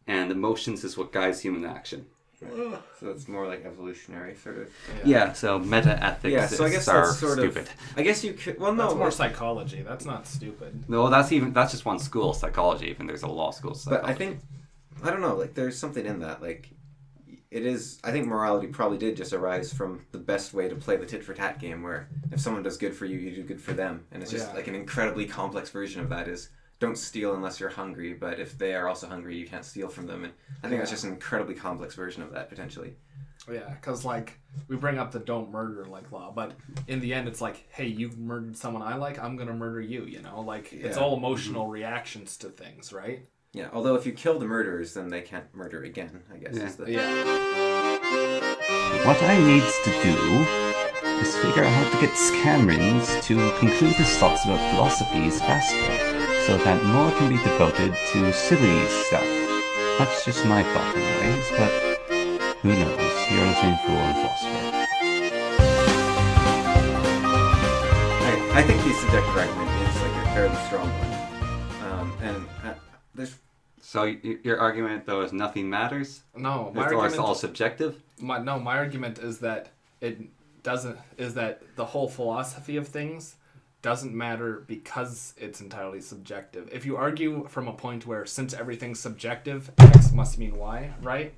and emotions is what guides human action. So it's more like evolutionary, sort of. Yeah, so meta-ethics so I guess are that's sort stupid. I guess you could... Well, no. That's more psychology. That's not stupid. No, that's just one school of psychology. Even there's a law school of psychology. But I think... I don't know, like, there's something in that, like... It is... I think morality probably did just arise from the best way to play the tit-for-tat game, where if someone does good for you, you do good for them. And it's just, like, an incredibly complex version of that is... Don't steal unless you're hungry, but if they are also hungry, you can't steal from them. And I think that's just an incredibly complex version of that, potentially. Yeah, because, like, we bring up the don't murder, like, law, but in the end, it's like, hey, you murdered someone I like, I'm going to murder you, you know? Like, it's all emotional reactions to things, right? Yeah, although if you kill the murderers, then they can't murder again, I guess. What I needs to do is figure out how to get Camerons to conclude his thoughts about philosophies faster, so that more can be devoted to silly stuff. That's just my thought anyways, but who knows? You're listening for Philosopher. I think the subjective argument is like a fairly strong one. So your argument, though, is nothing matters? No, my argument... It's argument... all subjective? My argument is that the whole philosophy of things doesn't matter because it's entirely subjective. If you argue from a point where since everything's subjective, X must mean Y, right?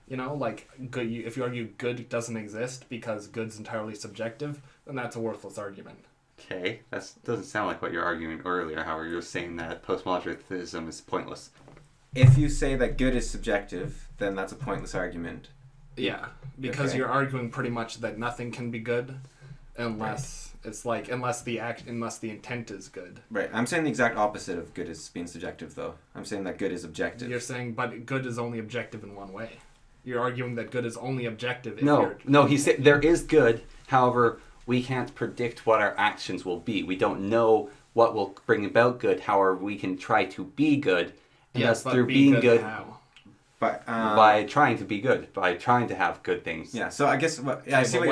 You know, like good. If you argue good doesn't exist because good's entirely subjective, then that's a worthless argument. Okay, that doesn't sound like what you were arguing earlier. However, you're saying that postmodernism is pointless. If you say that good is subjective, then that's a pointless argument. Yeah, because you're arguing pretty much that nothing can be good unless it's like unless the intent is good. Right. I'm saying the exact opposite of good is being subjective, though. I'm saying that good is objective. You're saying, but good is only objective in one way. You're arguing that good is only objective. No. He said there is good. However, we can't predict what our actions will be. We don't know what will bring about good. However, we can try to be good. And yes, through being good. How? By trying to be good, by trying to have good things. Yeah, so I guess I see what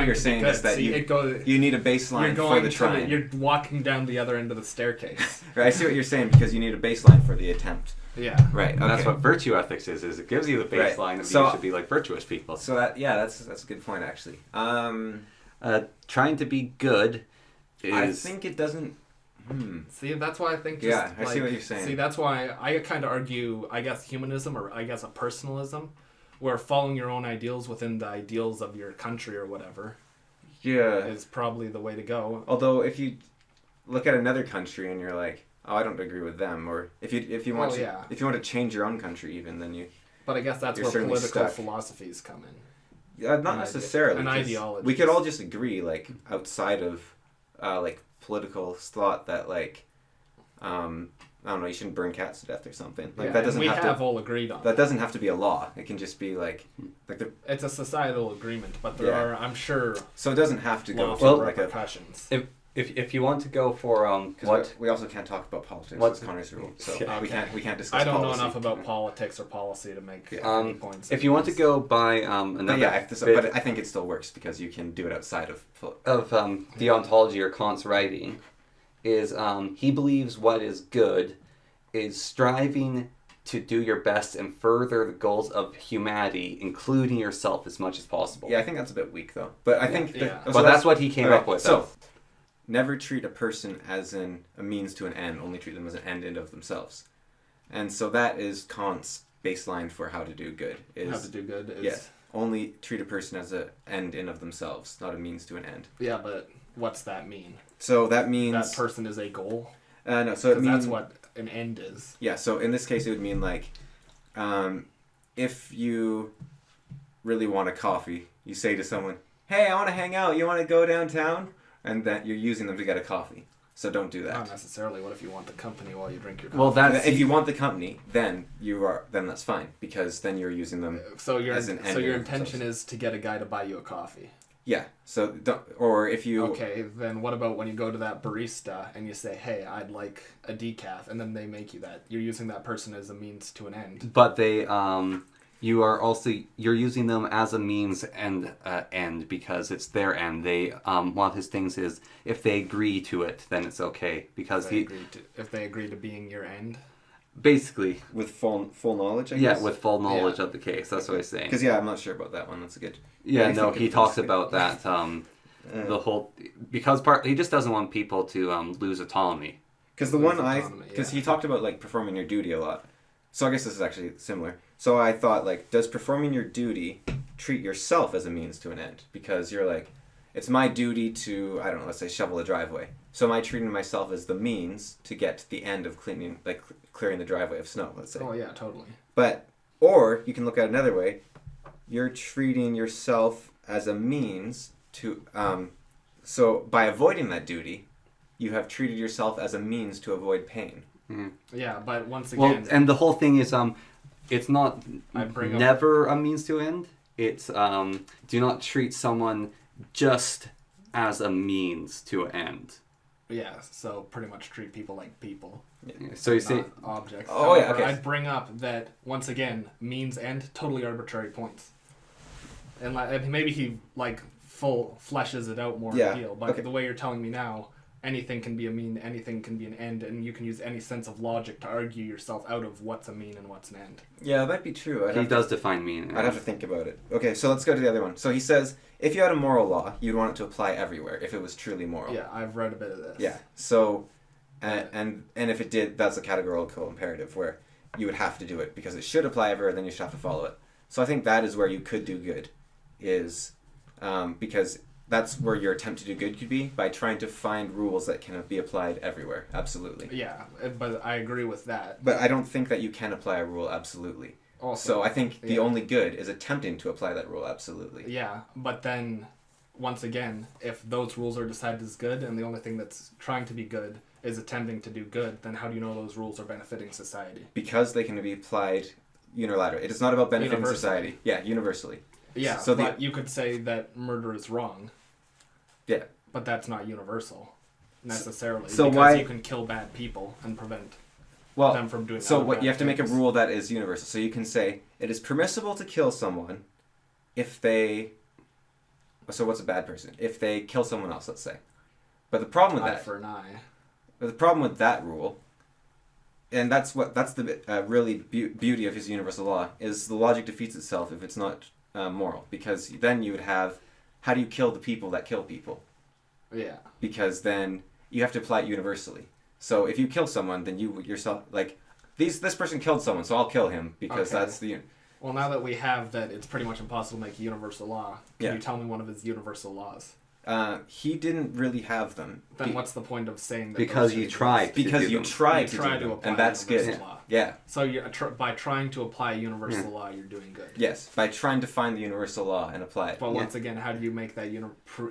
you're saying is that you need a baseline for the trying. You're walking down the other end of the staircase. Right, I see what you're saying because you need a baseline for the attempt. Yeah. Right. Okay. And that's what virtue ethics is it gives you the baseline of you should be like virtuous people. So that's a good point actually. Trying to be good is... I think it doesn't... See, that's why I think... I see what you're saying. See, that's why I kind of argue, I guess, humanism, or I guess a personalism, where following your own ideals within the ideals of your country or whatever is probably the way to go. Although, if you look at another country and you're like, oh, I don't agree with them, or if you want to change your own country even, then But I guess that's you're where certainly political stuck. philosophies come in. Not necessarily. An 'cause ideology. We could all just agree, like, outside of, like, political thought that, like, I don't know, you shouldn't burn cats to death or something. Like, that doesn't we have have to... all agreed on That doesn't have to be a law. It can just be, like the... It's a societal agreement, but there are, I'm sure, So it doesn't have to go lawful to, like, a... repercussions. If you want to go for Because we also can't talk about politics. That's Connor's rule. So Yeah. we can't discuss I don't policy. know enough about politics or policy to make any points. if you want to go by another But yeah, bit but I think it still works because you can do it outside of... of deontology or Kant's writing, is he believes what is good is striving to do your best and further the goals of humanity, including yourself, as much as possible. Yeah, I think that's a bit weak, though. But I think... But that's what he came up with. So, never treat a person as a means to an end, only treat them as an end in of themselves. And so that is Kant's baseline for how to do good. how to do good is... Yeah, only treat a person as an end in of themselves, not a means to an end. Yeah, but what's that mean? So that means... That person is a goal? No, so it means... that's what an end is. Yeah, so in this case it would mean, like, if you really want a coffee, you say to someone, hey, I want to hang out, you want to go downtown? And that you're using them to get a coffee. So don't do that. Not necessarily. What if you want the company while you drink your coffee? Well, that's If you want the company, then that's fine, because then you're using them so your as an end so your in intention themselves. is to get a guy to buy you a coffee. Yeah. So don't, or if you Okay, then what about when you go to that barista and you say, "Hey, I'd like a decaf," and then they make you that? You're using that person as a means to an end. But they you're using them as a means and end because it's their end. They one of his things is if they agree to it, then it's okay because If they agree to being your end. basically with full knowledge, I guess. with full knowledge Yeah. of the case. That's what he's saying. Because I'm not sure about that one. That's a good. Yeah, I no, think he it talks was- about that the whole because he just doesn't want people to lose autonomy. Because the Lose one autonomy, because yeah. he talked about, like, performing your duty a lot. So I guess this is actually similar. So I thought, like, does performing your duty treat yourself as a means to an end? Because you're like, it's my duty to, I don't know, let's say shovel a driveway. So am I treating myself as the means to get to the end of cleaning, like, clearing the driveway of snow, let's say. Oh yeah, totally. But, or you can look at it another way. You're treating yourself as a means to, so by avoiding that duty, you have treated yourself as a means to avoid pain. Yeah, but once Well, again, and the whole thing is it's not I bring up- never a means to end. It's do not treat someone just as a means to an end. yeah, so pretty much treat people like people. So you say not objects. Oh, yeah, However, okay. I'd bring up that once again, means end, totally arbitrary points, and like maybe he like fleshes it out more Yeah, in deal. But okay. the way you're telling me now, anything can be a mean, anything can be an end, and you can use any sense of logic to argue yourself out of what's a mean and what's an end. Yeah, that might be true. he does define meaning. I'd have to think about it. Okay, so let's go to the other one. So he says, if you had a moral law, you'd want it to apply everywhere, if it was truly moral. Yeah, I've read a bit of this. Yeah. So, and if it did, that's a categorical imperative where you would have to do it because it should apply everywhere. Then you should have to follow it. So I think that is where you could do good, is because that's where your attempt to do good could be by trying to find rules that can be applied everywhere. Absolutely. Yeah, but I agree with that. But I don't think that you can apply a rule absolutely. Also, So I think the yeah. only good is attempting to apply that rule absolutely. Yeah, but then, once again, if those rules are decided as good and the only thing that's trying to be good is attempting to do good, then how do you know those rules are benefiting society? Because they can be applied unilaterally. It is not about benefiting Universally. society. Yeah, universally. Yeah, So but you could say that murder is wrong, Yeah. but that's not universal necessarily. So because why- you can kill bad people and prevent Well, them from doing so other what bad you have to make a things. rule that is universal. So you can say it is permissible to kill someone if they. So what's a bad person? If they kill someone else, let's say. But the problem with Eye that, for an eye. but the problem with that rule, and that's the really beauty of his universal law, is the logic defeats itself if it's not moral, because then you would have, how do you kill the people that kill people? Yeah. Because then you have to apply it universally. So if you kill someone, then you yourself, like, this person killed someone, so I'll kill him because Okay. that's the. Well, now that we have that, it's pretty much impossible to make a universal law. Can Yeah. you tell me one of his universal laws? He didn't really have them. Then what's the point of saying that? Because you tried. Because you tried to do to them, apply and that's universal good. law. Yeah. So by trying to apply universal law, you're doing good. Yes, by trying to find the universal law and apply it. But once again, how do you make that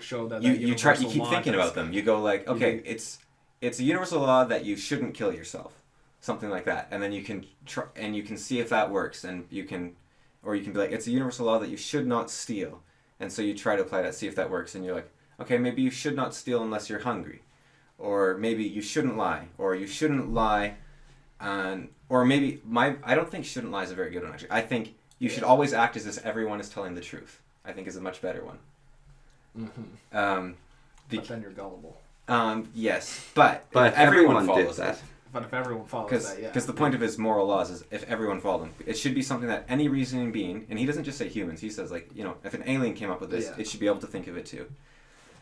show that You keep law thinking does- about them. You go like, okay, it's a universal law that you shouldn't kill yourself, something like that, and then you can try and you can see if that works, and you can be like, it's a universal law that you should not steal, and so you try to apply that, see if that works, and you're like, okay, maybe you should not steal unless you're hungry, or maybe you shouldn't lie, or you shouldn't lie, or maybe I don't think shouldn't lie is a very good one actually. I think you should always act as if everyone is telling the truth. I think is a much better one. Mm-hmm. But then you're gullible. Yes, but But if everyone did follows that. it, But if everyone follows that, yeah. because the point of his moral laws is if everyone followed them, it should be something that any reasoning being, and he doesn't just say humans, he says like, if an alien came up with this, it should be able to think of it too.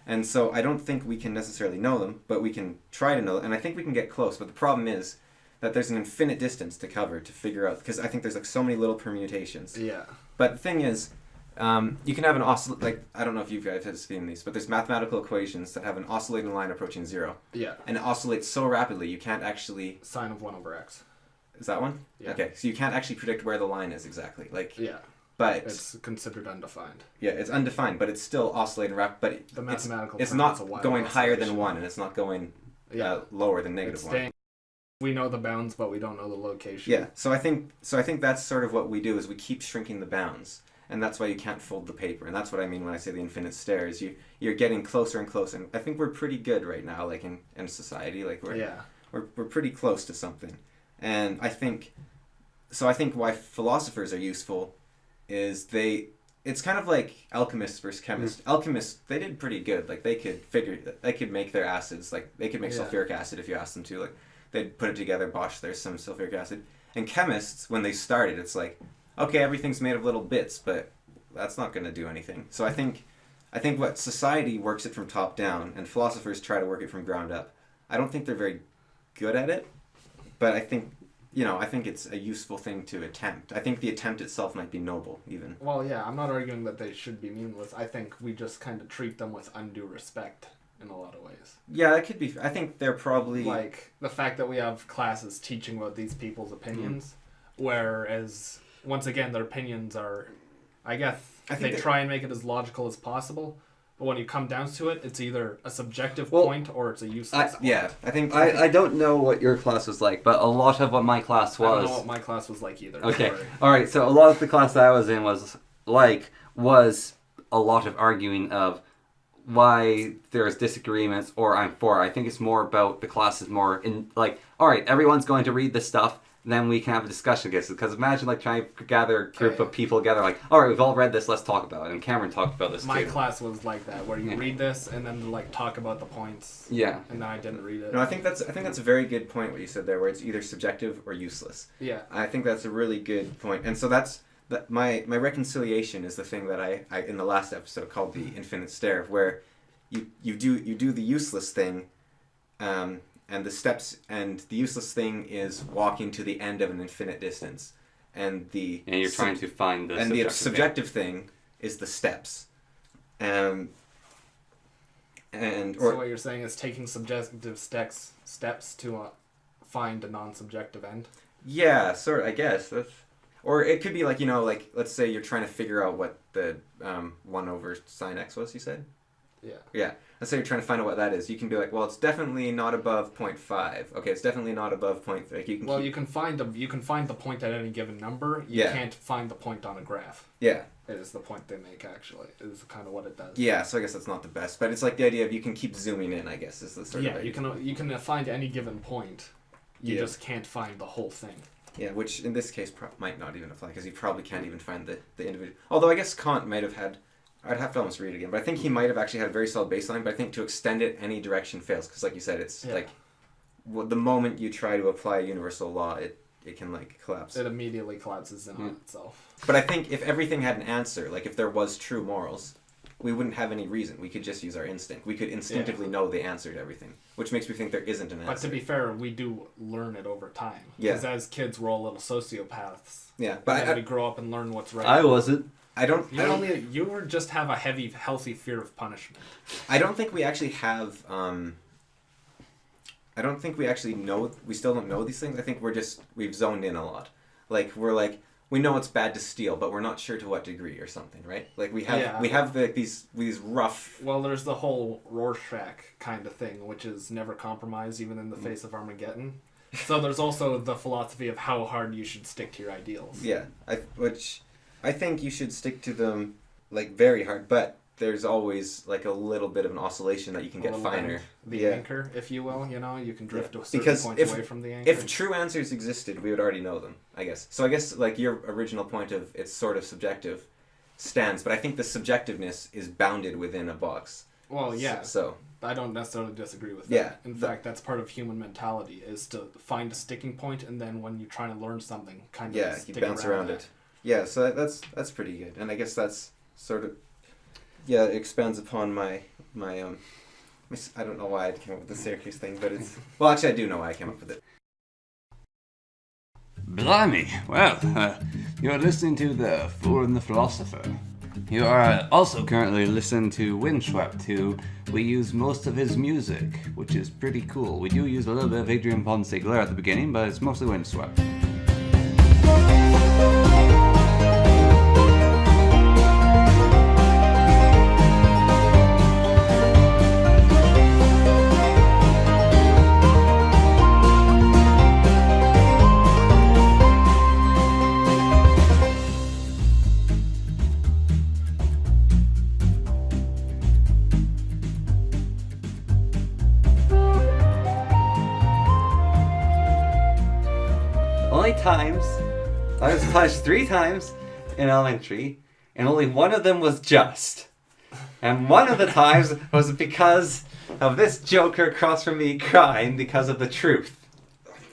And so I don't think we can necessarily know them, but we can try to know them, and I think we can get close, but the problem is that there's an infinite distance to cover to figure out, because I think there's like so many little permutations. Yeah. But the thing is, you can have an I don't know if you guys have seen these, but there's mathematical equations that have an oscillating line approaching zero. Yeah. And it oscillates so rapidly you can't actually... Sine of 1 over x. Is that one? Yeah. Okay, so you can't actually predict where the line is exactly. Yeah. But... It's considered undefined. Yeah, it's undefined, but it's still oscillating rapidly. But The mathematical it's term not is a wild going higher than oscillation. 1, and it's not going Yeah. lower than negative It's 1. staying. We know the bounds, but we don't know the location. Yeah, so I think that's sort of what we do, is we keep shrinking the bounds. And that's why you can't fold the paper. And that's what I mean when I say the infinite stairs. You're getting closer and closer. And I think we're pretty good right now, like in society. Like we're pretty close to something. And I think why philosophers are useful is it's kind of like alchemists versus chemists. Mm-hmm. Alchemists, they did pretty good. Like they could make their acids, like they could make sulfuric acid if you asked them to. Like they'd put it together, bosh, there's some sulfuric acid. And chemists, when they started, it's like, okay, everything's made of little bits, but that's not going to do anything. So I think what society works it from top down, and philosophers try to work it from ground up. I don't think they're very good at it, but I think it's a useful thing to attempt. I think the attempt itself might be noble, even. Well, yeah, I'm not arguing that they should be meaningless. I think we just kind of treat them with undue respect in a lot of ways. Yeah, that could be. I think they're probably... Like, the fact that we have classes teaching about these people's opinions, whereas... Once again, their opinions are, I guess, they try and make it as logical as possible. But when you come down to it, it's either a subjective point or it's a useless point. Yeah, I don't know what your class was like, but a lot of what my class was... I don't know what my class was like either. Okay, alright, so a lot of the class that I was in was a lot of arguing of why there's disagreements or I'm for. I think it's more about the class is more in, like, alright, everyone's going to read this stuff, then we can have a discussion against it. Because imagine like trying to gather a group of people together, like, all right, we've all read this, let's talk about it. And Cameron talked about this My too. class was like that, where you read this and then like talk about the points. Yeah. And then I didn't read it. No, I think that's a very good point what you said there, where it's either subjective or useless. Yeah. I think that's a really good point, and so my reconciliation is the thing that I in the last episode called the infinite stare, where you do the useless thing. And the useless thing is walking to the end of an infinite distance, and you're trying to find the subjective thing is the steps, so what you're saying is taking subjective steps to find a non-subjective end. Yeah, sort of. I guess or it could be like like let's say you're trying to figure out what the 1 over sine x was. You said. Yeah. Yeah. Let's say you're trying to find out what that is. You can be like, well, it's definitely not above 0.5. Okay, it's definitely not above 0.3. You can find the point at any given number. You can't find the point on a graph. Yeah. It is the point they make, actually. It is kind of what it does. Yeah, so I guess that's not the best, but it's like the idea of you can keep zooming in, I guess, is the sort of idea. you can find any given point. You just can't find the whole thing. Yeah, which in this case might not even apply, because you probably can't even find the individual. Although I guess Kant might have had... I'd have to almost read it again, but I think he might have actually had a very solid baseline, but I think to extend it any direction fails, because like you said, it's like the moment you try to apply a universal law, it can like collapse. It immediately collapses in on itself. But I think if everything had an answer, like if there was true morals, we wouldn't have any reason. We could just use our instinct. We could instinctively know the answer to everything, which makes me think there isn't an answer. But to be fair, we do learn it over time. Yeah. Because as kids, we're all little sociopaths. Yeah, but we grow up and learn what's right. I wasn't. You were just have a healthy fear of punishment. I don't think we actually have. I don't think we actually know. We still don't know these things. I think we've zoned in a lot. Like we know it's bad to steal, but we're not sure to what degree or something, right? Like we have these rough. Well, there's the whole Rorschach kind of thing, which is never compromise, even in the face of Armageddon. So there's also the philosophy of how hard you should stick to your ideals. Yeah, which I think you should stick to them like very hard, but there's always like a little bit of an oscillation that you can get finer. The anchor, if you will, you can drift to a certain point away from the anchor. If true answers existed, we would already know them, I guess. So I guess like your original point of it's sort of subjective stands, but I think the subjectiveness is bounded within a box. Well, yeah. So I don't necessarily disagree with that. Yeah. In fact, that's part of human mentality, is to find a sticking point, and then when you're trying to learn something, kind of you bounce around it. Yeah, so that's pretty good. And I guess that's sort of it expands upon my I don't know why I came up with the staircase thing, but it's well, actually I do know why I came up with it. Blimey! Well, you're listening to The Fool and the Philosopher. You are also currently listening to Vindsvept, who we use most of his music, which is pretty cool. We do use a little bit of Adrian-von Ziegler at the beginning, but it's mostly Vindsvept. Times. I was punished 3 times in elementary, and only one of them was just. And one of the times was because of this joker across from me crying because of the truth.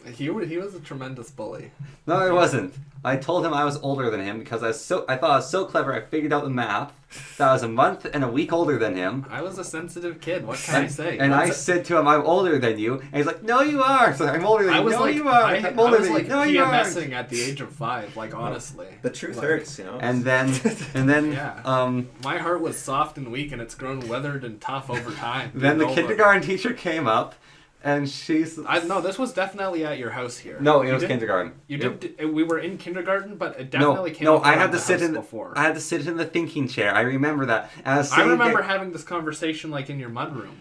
He was a tremendous bully. No, I wasn't. I told him I was older than him because I thought I was so clever I figured out the math. That I was a month and a week older than him. I was a sensitive kid. What can I say? And I said to him, "I'm older than you." And he's like, "No, you are." So I'm older than you. No, you are. I'm older than you. No, you are. I was like PMSing at the age of 5. Like honestly, the truth hurts, And then, yeah. My heart was soft and weak, and it's grown weathered and tough over time. Then the kindergarten teacher came up. And she's... No, this was definitely at your house here. No, it was kindergarten. We were in kindergarten, but it definitely came up I had to sit before. I had to sit in the thinking chair. I remember that. I remember having this conversation like in your mudroom.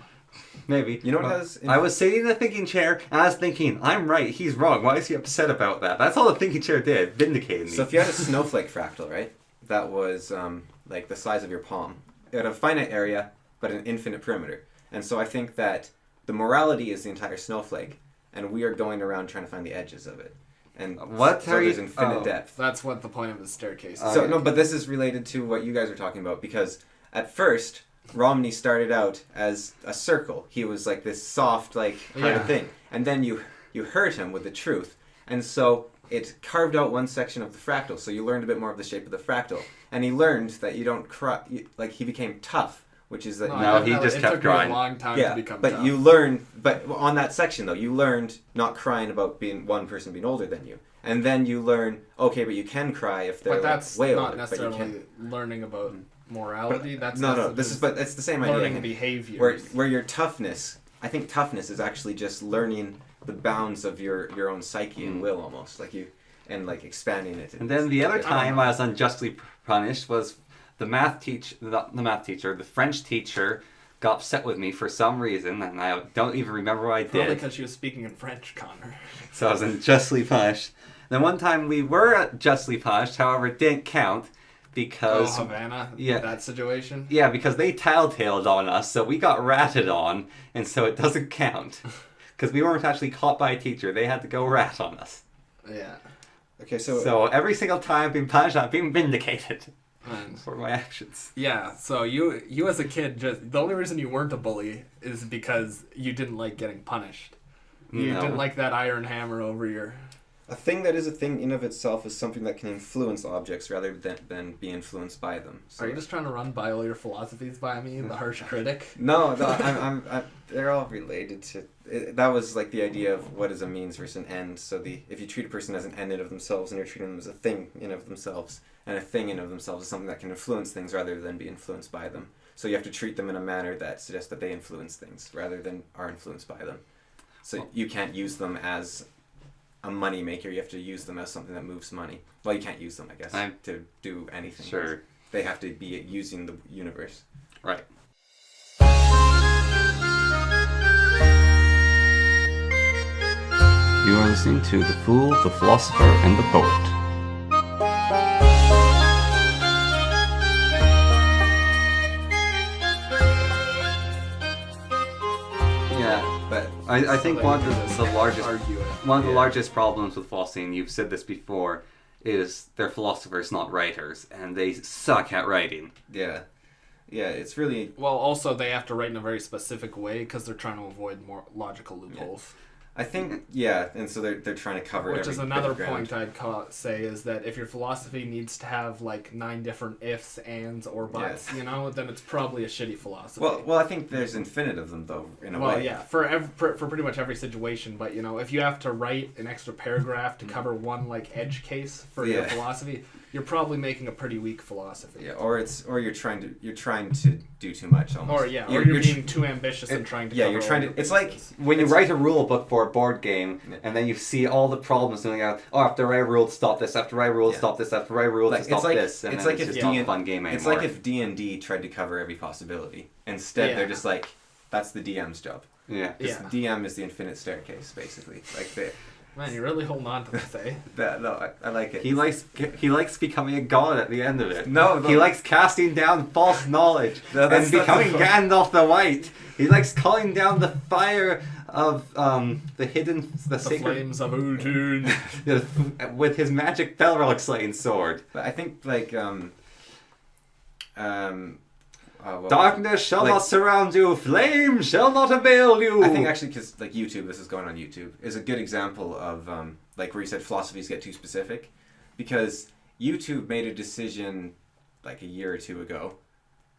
Maybe. You know what I was sitting in the thinking chair, and I was thinking, I'm right, he's wrong. Why is he upset about that? That's all the thinking chair did, vindicated me. So if you had a snowflake fractal, right, that was like the size of your palm, it had a finite area, but an infinite perimeter. And so I think that the morality is the entire snowflake, and we are going around trying to find the edges of it. And there's infinite depth. That's what the point of the staircase is. But this is related to what you guys were talking about, because at first, Romney started out as a circle. He was like this soft, kind of thing. And then you hurt him with the truth. And so it carved out one section of the fractal, so you learned a bit more of the shape of the fractal. And he learned that you don't cry, he became tough. Which is that he just kept crying. It took a long time to become tough. You learned, but on that section though, you learned not crying about being one person being older than you, and then you learn, okay, but you can cry if they're way older. But that's not necessarily learning about morality. That's but it's the same idea. Learning behavior. Where your toughness, I think toughness is actually just learning the bounds of your own psyche and will, almost expanding it. And then the other time I was unjustly punished was. The French teacher got upset with me for some reason, and I don't even remember what I did. Probably because she was speaking in French, Connor. So I was unjustly punished. Then one time we were justly punished, however, it didn't count because... Oh, Havana? Yeah. That situation? Yeah, because they tattletaled on us, so we got ratted on, and so it doesn't count. Because we weren't actually caught by a teacher. They had to go rat on us. Yeah. Okay, So every single time I've been punished, I've been vindicated. For my actions. Yeah, so you as a kid, the only reason you weren't a bully is because you didn't like getting punished. You didn't like that iron hammer over your... A thing that is a thing in of itself is something that can influence objects rather than be influenced by them. So. Are you just trying to run by all your philosophies by me, the harsh critic? No, I'm they're all related to... that was like the idea of what is a means versus an end. So if you treat a person as an end in of themselves and you're treating them as a thing in of themselves, and a thing in of themselves is something that can influence things rather than be influenced by them. So you have to treat them in a manner that suggests that they influence things rather than are influenced by them. So you can't use them as a money maker. You have to use them as something that moves money. Well, you can't use them, I guess, to do anything. Sure. They have to be using the universe. Right. You are listening to The Fool, the Philosopher, and the Poet. Yeah, But I think one of the largest argue it. one of the largest problems with philosophy, and you've said this before, is they're philosophers, not writers, and they suck at writing. yeah, it's really. Well, also they have to write in a very specific way because they're trying to avoid more logical loopholes. I think and so they're trying to cover. Which every is bit another of ground. point I'd say is that if your philosophy needs to have like 9 different ifs, ands, or buts, then it's probably a shitty philosophy. Well, I think there's infinite of them though, in a way. Well, yeah, for pretty much every situation. But if you have to write an extra paragraph to cover one like edge case for your philosophy, you're probably making a pretty weak philosophy. Yeah, or you're trying to do too much almost. Or you're being too ambitious and trying to. Yeah, cover you're trying all to. your It's like bases. When you write a rule book for a board game, and then you see all the problems, and you go, "Oh, after I rule, stop this. After I rule, stop this. After I rule, stop this." And it's then like it's if just not a fun game anymore. It's like if D&D tried to cover every possibility. Instead, they're Yeah. just like, that's the DM's job. yeah. Yeah. The DM is the infinite staircase, basically. Like Man, you're really holding on to this, eh? I like it. He likes becoming a god at the end of it. No, he likes casting down false knowledge No, and that's not becoming the- Gandalf the White. He likes calling down the fire of the The sacred flames of Udun. with his magic Belrog slaying sword. But I think like well, Darkness shall like- not surround you. Flame shall not avail you. I think actually because like YouTube, this is going on YouTube, is a good example of like where you said philosophies get too specific, because YouTube made a decision like a year or two ago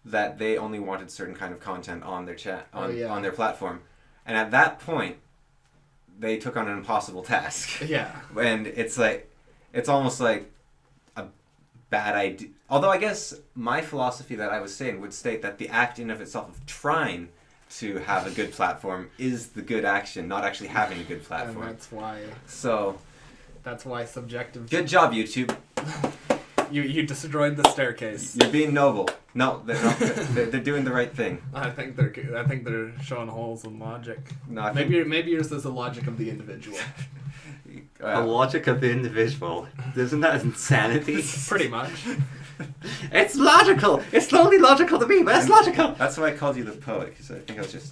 that they only wanted certain kind of content on their on their platform, and at that point they took on an impossible task. Yeah. And it's almost like a bad idea. Although I guess my philosophy that I was saying would state that the act in of itself of trying to have a good platform is the good action, not actually having a good And platform. that's why subjective. Good job, YouTube. You destroyed the staircase. You're being noble. No, they're not. They're doing the right thing. I think they're showing holes in logic. No, I think, Maybe yours is the logic of the individual. the logic of the individual. Isn't that insanity? Pretty much. It's logical. It's only logical to me, but it's logical. That's why I called you the poet, because I think I was just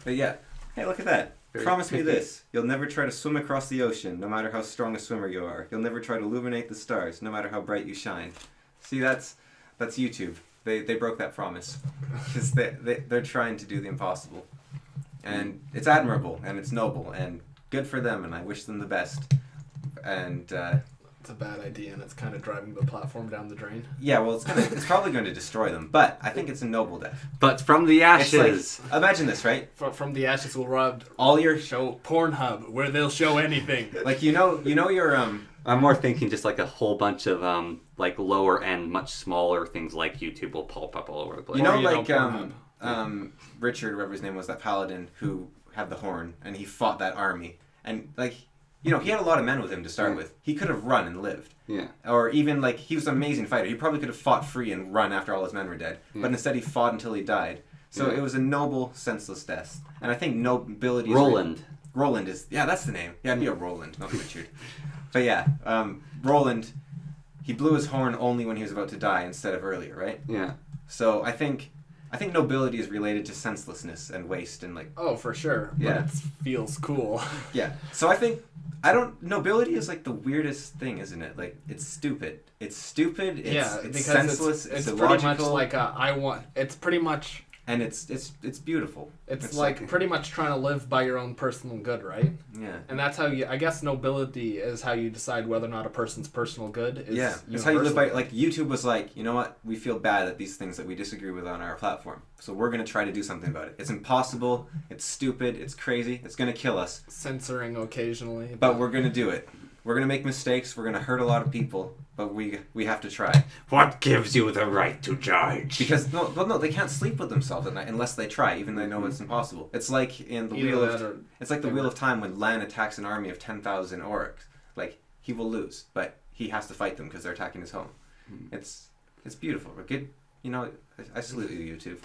but yeah, hey, look at that. Very Promise me picky. this. You'll never try to swim across the ocean, no matter how strong a swimmer you are. You'll never try to illuminate the stars, no matter how bright you shine. See, that's YouTube. They broke that promise. Because they're trying to do the impossible. And it's admirable, and it's noble, and good for them, and I wish them the best. And It's a bad idea, and it's kind of driving the platform down the drain. yeah, well, it's probably going to destroy them, but I think it's a noble death. But from the It's ashes. like, imagine this, right? From the ashes will rob All your show Pornhub, where they'll show anything. like you know your I'm more thinking just like a whole bunch of like lower end, much smaller things like YouTube will pop up all over the place. you know Or, like Pornhub. Richard, whatever his name was, that paladin who had the horn and he fought that army, and like he had a lot of men with him to start with. He could have run and lived. Yeah. Or even like he was an amazing fighter. He probably could have fought free and run after all his men were dead. Yeah. But instead he fought until he died. So Yeah. it was a noble, senseless death. And I think nobility. Roland. Roland is that's the name. Yeah, it'd be a Roland, not Richard. But yeah, Roland. He blew his horn only when he was about to die instead of earlier, right? Yeah. So I think nobility is related to senselessness and waste and like Oh, for sure. Yeah. But it feels cool. yeah. So nobility is like the weirdest thing, isn't it? Like it's stupid. It's stupid. It's because senseless. it's It's pretty much illogical. like it's pretty much and it's beautiful. it's like pretty much trying to live by your own personal good, right? yeah. And that's how I guess nobility is how you decide whether or not a person's personal good is Yeah, it's how you live universal. by. Like YouTube was like, you know what? We feel bad at these things that we disagree with on our platform, so we're gonna try to do something about it. It's impossible. It's stupid. It's crazy. It's gonna kill us, Censoring occasionally. but we're gonna do it. we're gonna make mistakes. We're gonna hurt a lot of people, but we have to try. What gives you the right to judge? Because no, they can't sleep with themselves at night unless they try, even though they know it's impossible. It's like in the Wheel of Time when Lan attacks an army of 10,000 orcs. Like, he will lose, but he has to fight them because they're attacking his home. It's beautiful. We're good. You know, I salute you, YouTube.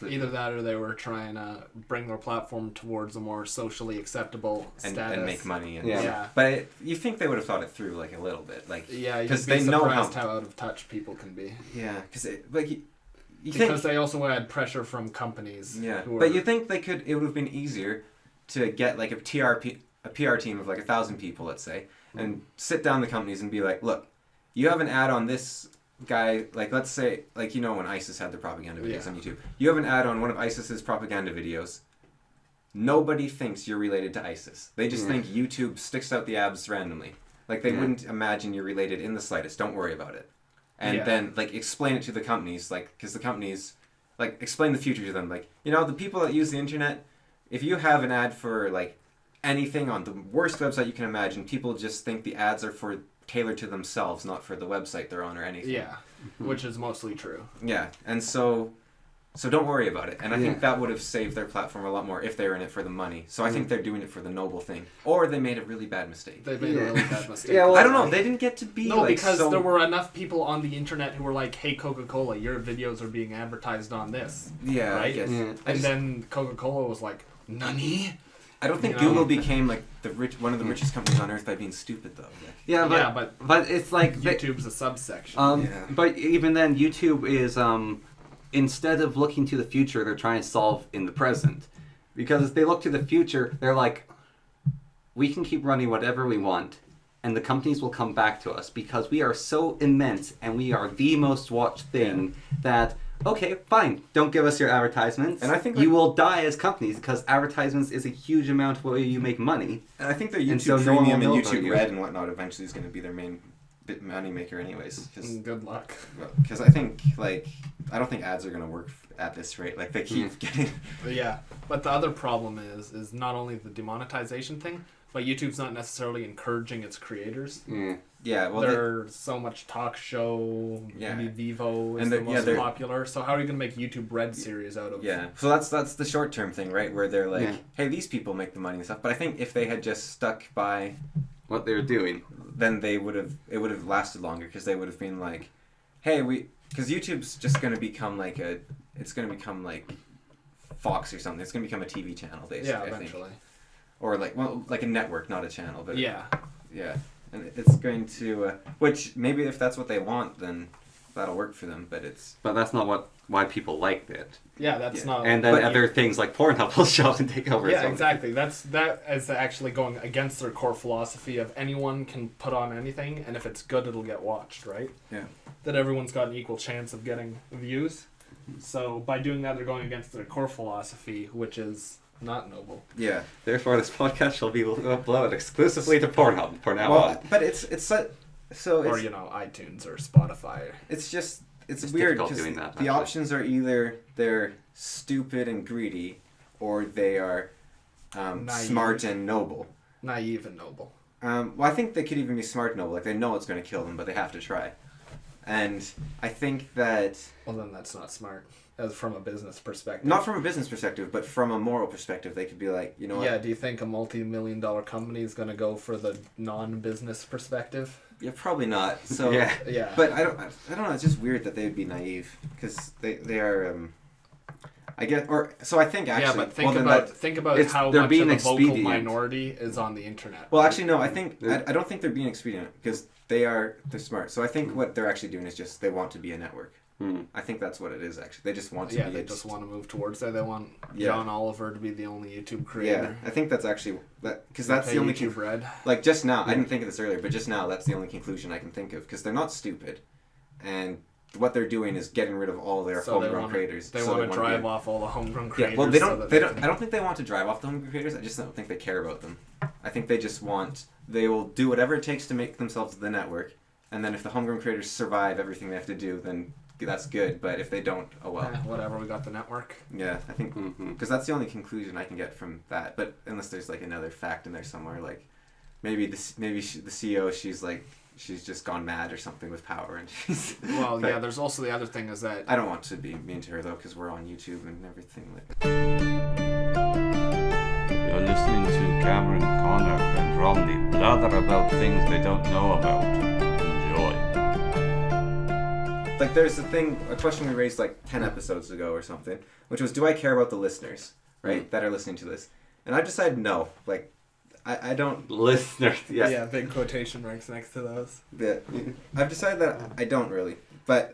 Either that, or they were trying to bring their platform towards a more socially acceptable status and make money. Yeah. But you think they would have thought it through like a little bit, like because they know how out of touch people can be. Yeah, because they also had pressure from companies. Yeah, but you think they could? It would have been easier to get like a PR team of like 1,000 people, let's say, and sit down the companies and be like, look, you have an ad on this guy, like let's say, like you know when ISIS had their propaganda videos on YouTube, you have an ad on one of ISIS's propaganda videos. Nobody thinks you're related to ISIS. They just think YouTube sticks out the abs randomly. Like they wouldn't imagine you're related in the slightest. Don't worry about it. And then like explain it to the companies, like because the companies like explain the future to them. Like, you know, the people that use the internet, if you have an ad for like anything on the worst website you can imagine, people just think the ads are for tailored to themselves, not for the website they're on or anything. Yeah, which is mostly true. Yeah, and so don't worry about it. And I think that would have saved their platform a lot more if they were in it for the money. So I think they're doing it for the noble thing. Or they made a really bad mistake. They made a really bad mistake. Yeah, well, I don't know. They didn't get to be because there were enough people on the internet who were like, hey, Coca-Cola, your videos are being advertised on this. Yeah, right? I guess. Yeah. And then Coca-Cola was like, nani? I don't think Google became like one of the richest companies on earth by being stupid though. But it's like YouTube's a subsection. But even then, YouTube is instead of looking to the future, they're trying to solve in the present, because if they look to the future, they're like, we can keep running whatever we want, and the companies will come back to us because we are so immense and we are the most watched thing that. Okay, fine. Don't give us your advertisements. And I think you will die as companies because advertisements is a huge amount of way you make money. And I think their YouTube Premium and YouTube Red and whatnot eventually is going to be their main money maker anyways. Good luck. Because I think, like, I don't think ads are going to work at this rate. Like, they keep getting... Yeah, but the other problem is not only the demonetization thing, but YouTube's not necessarily encouraging its creators. Yeah, well, there's so much talk show. Vivo is the most popular. So how are you gonna make YouTube Red series out of? Yeah, so that's the short term thing, right? Where they're like, hey, these people make the money and stuff. But I think if they had just stuck by what they were doing, then it would have lasted longer, because they would have been like, hey, because YouTube's just gonna become like Fox or something. It's gonna become a TV channel basically. Yeah, eventually. I think. Or like a network, not a channel, but yeah, and it's going to which maybe if that's what they want, then that'll work for them. But that's not why people liked it. Yeah, that's not. And then other things like Pornhub will show up and take over. Yeah, exactly. That is actually going against their core philosophy of anyone can put on anything, and if it's good, it'll get watched, right? Yeah. That everyone's got an equal chance of getting views. So by doing that, they're going against their core philosophy, which is not noble. Yeah. Therefore, this podcast shall be uploaded exclusively to Pornhub for now on. But it's or iTunes or Spotify. It's weird because the options are either they're stupid and greedy, or they are smart and noble. Naive and noble. Well, I think they could even be smart and noble. Like, they know it's going to kill them, but they have to try. And I think that... Well, then that's not smart. As from a business perspective. Not from a business perspective, but from a moral perspective. They could be like, you know what? Yeah, do you think a multi-million-dollar company is going to go for the non-business perspective? Yeah, probably not. So yeah. But I don't know. It's just weird that they would be naive, because they are. I guess, or so I think actually. Yeah, but think about how much of a vocal minority is on the internet. Well, actually, no. I don't think they're being expedient, because they're smart. So I think what they're actually doing is just they want to be a network. I think that's what it is, actually. They just want to be... Yeah, they just want to move towards that. They want John Oliver to be the only YouTube creator. Yeah, I think that's actually... Because that's the only... YouTube Red. Like, just now, I didn't think of this earlier, but just now, that's the only conclusion I can think of. Because they're not stupid. And what they're doing is getting rid of all their homegrown creators. They want to drive off all the homegrown creators. Yeah, well, I don't think they want to drive off the homegrown creators. I just don't think they care about them. I think they just want... They will do whatever it takes to make themselves the network. And then if the homegrown creators survive everything they have to do, then... that's good, but if they don't, oh well. Whatever, we got the network. Yeah, I think because that's the only conclusion I can get from that. But unless there's like another fact in there somewhere, like maybe the CEO, she's just gone mad or something with power, and she's. Well, yeah. There's also the other thing is that I don't want to be mean to her though, because we're on YouTube and everything like. You're listening to Cameron, Connor, and Romney blather about things they don't know about. Enjoy. Like there's a question we raised like 10 episodes ago or something, which was, do I care about the listeners, right, that are listening to this? And I decided no. Like, I don't. Listeners, yes. yeah, big quotation marks next to those. Yeah, I've decided that I don't really, but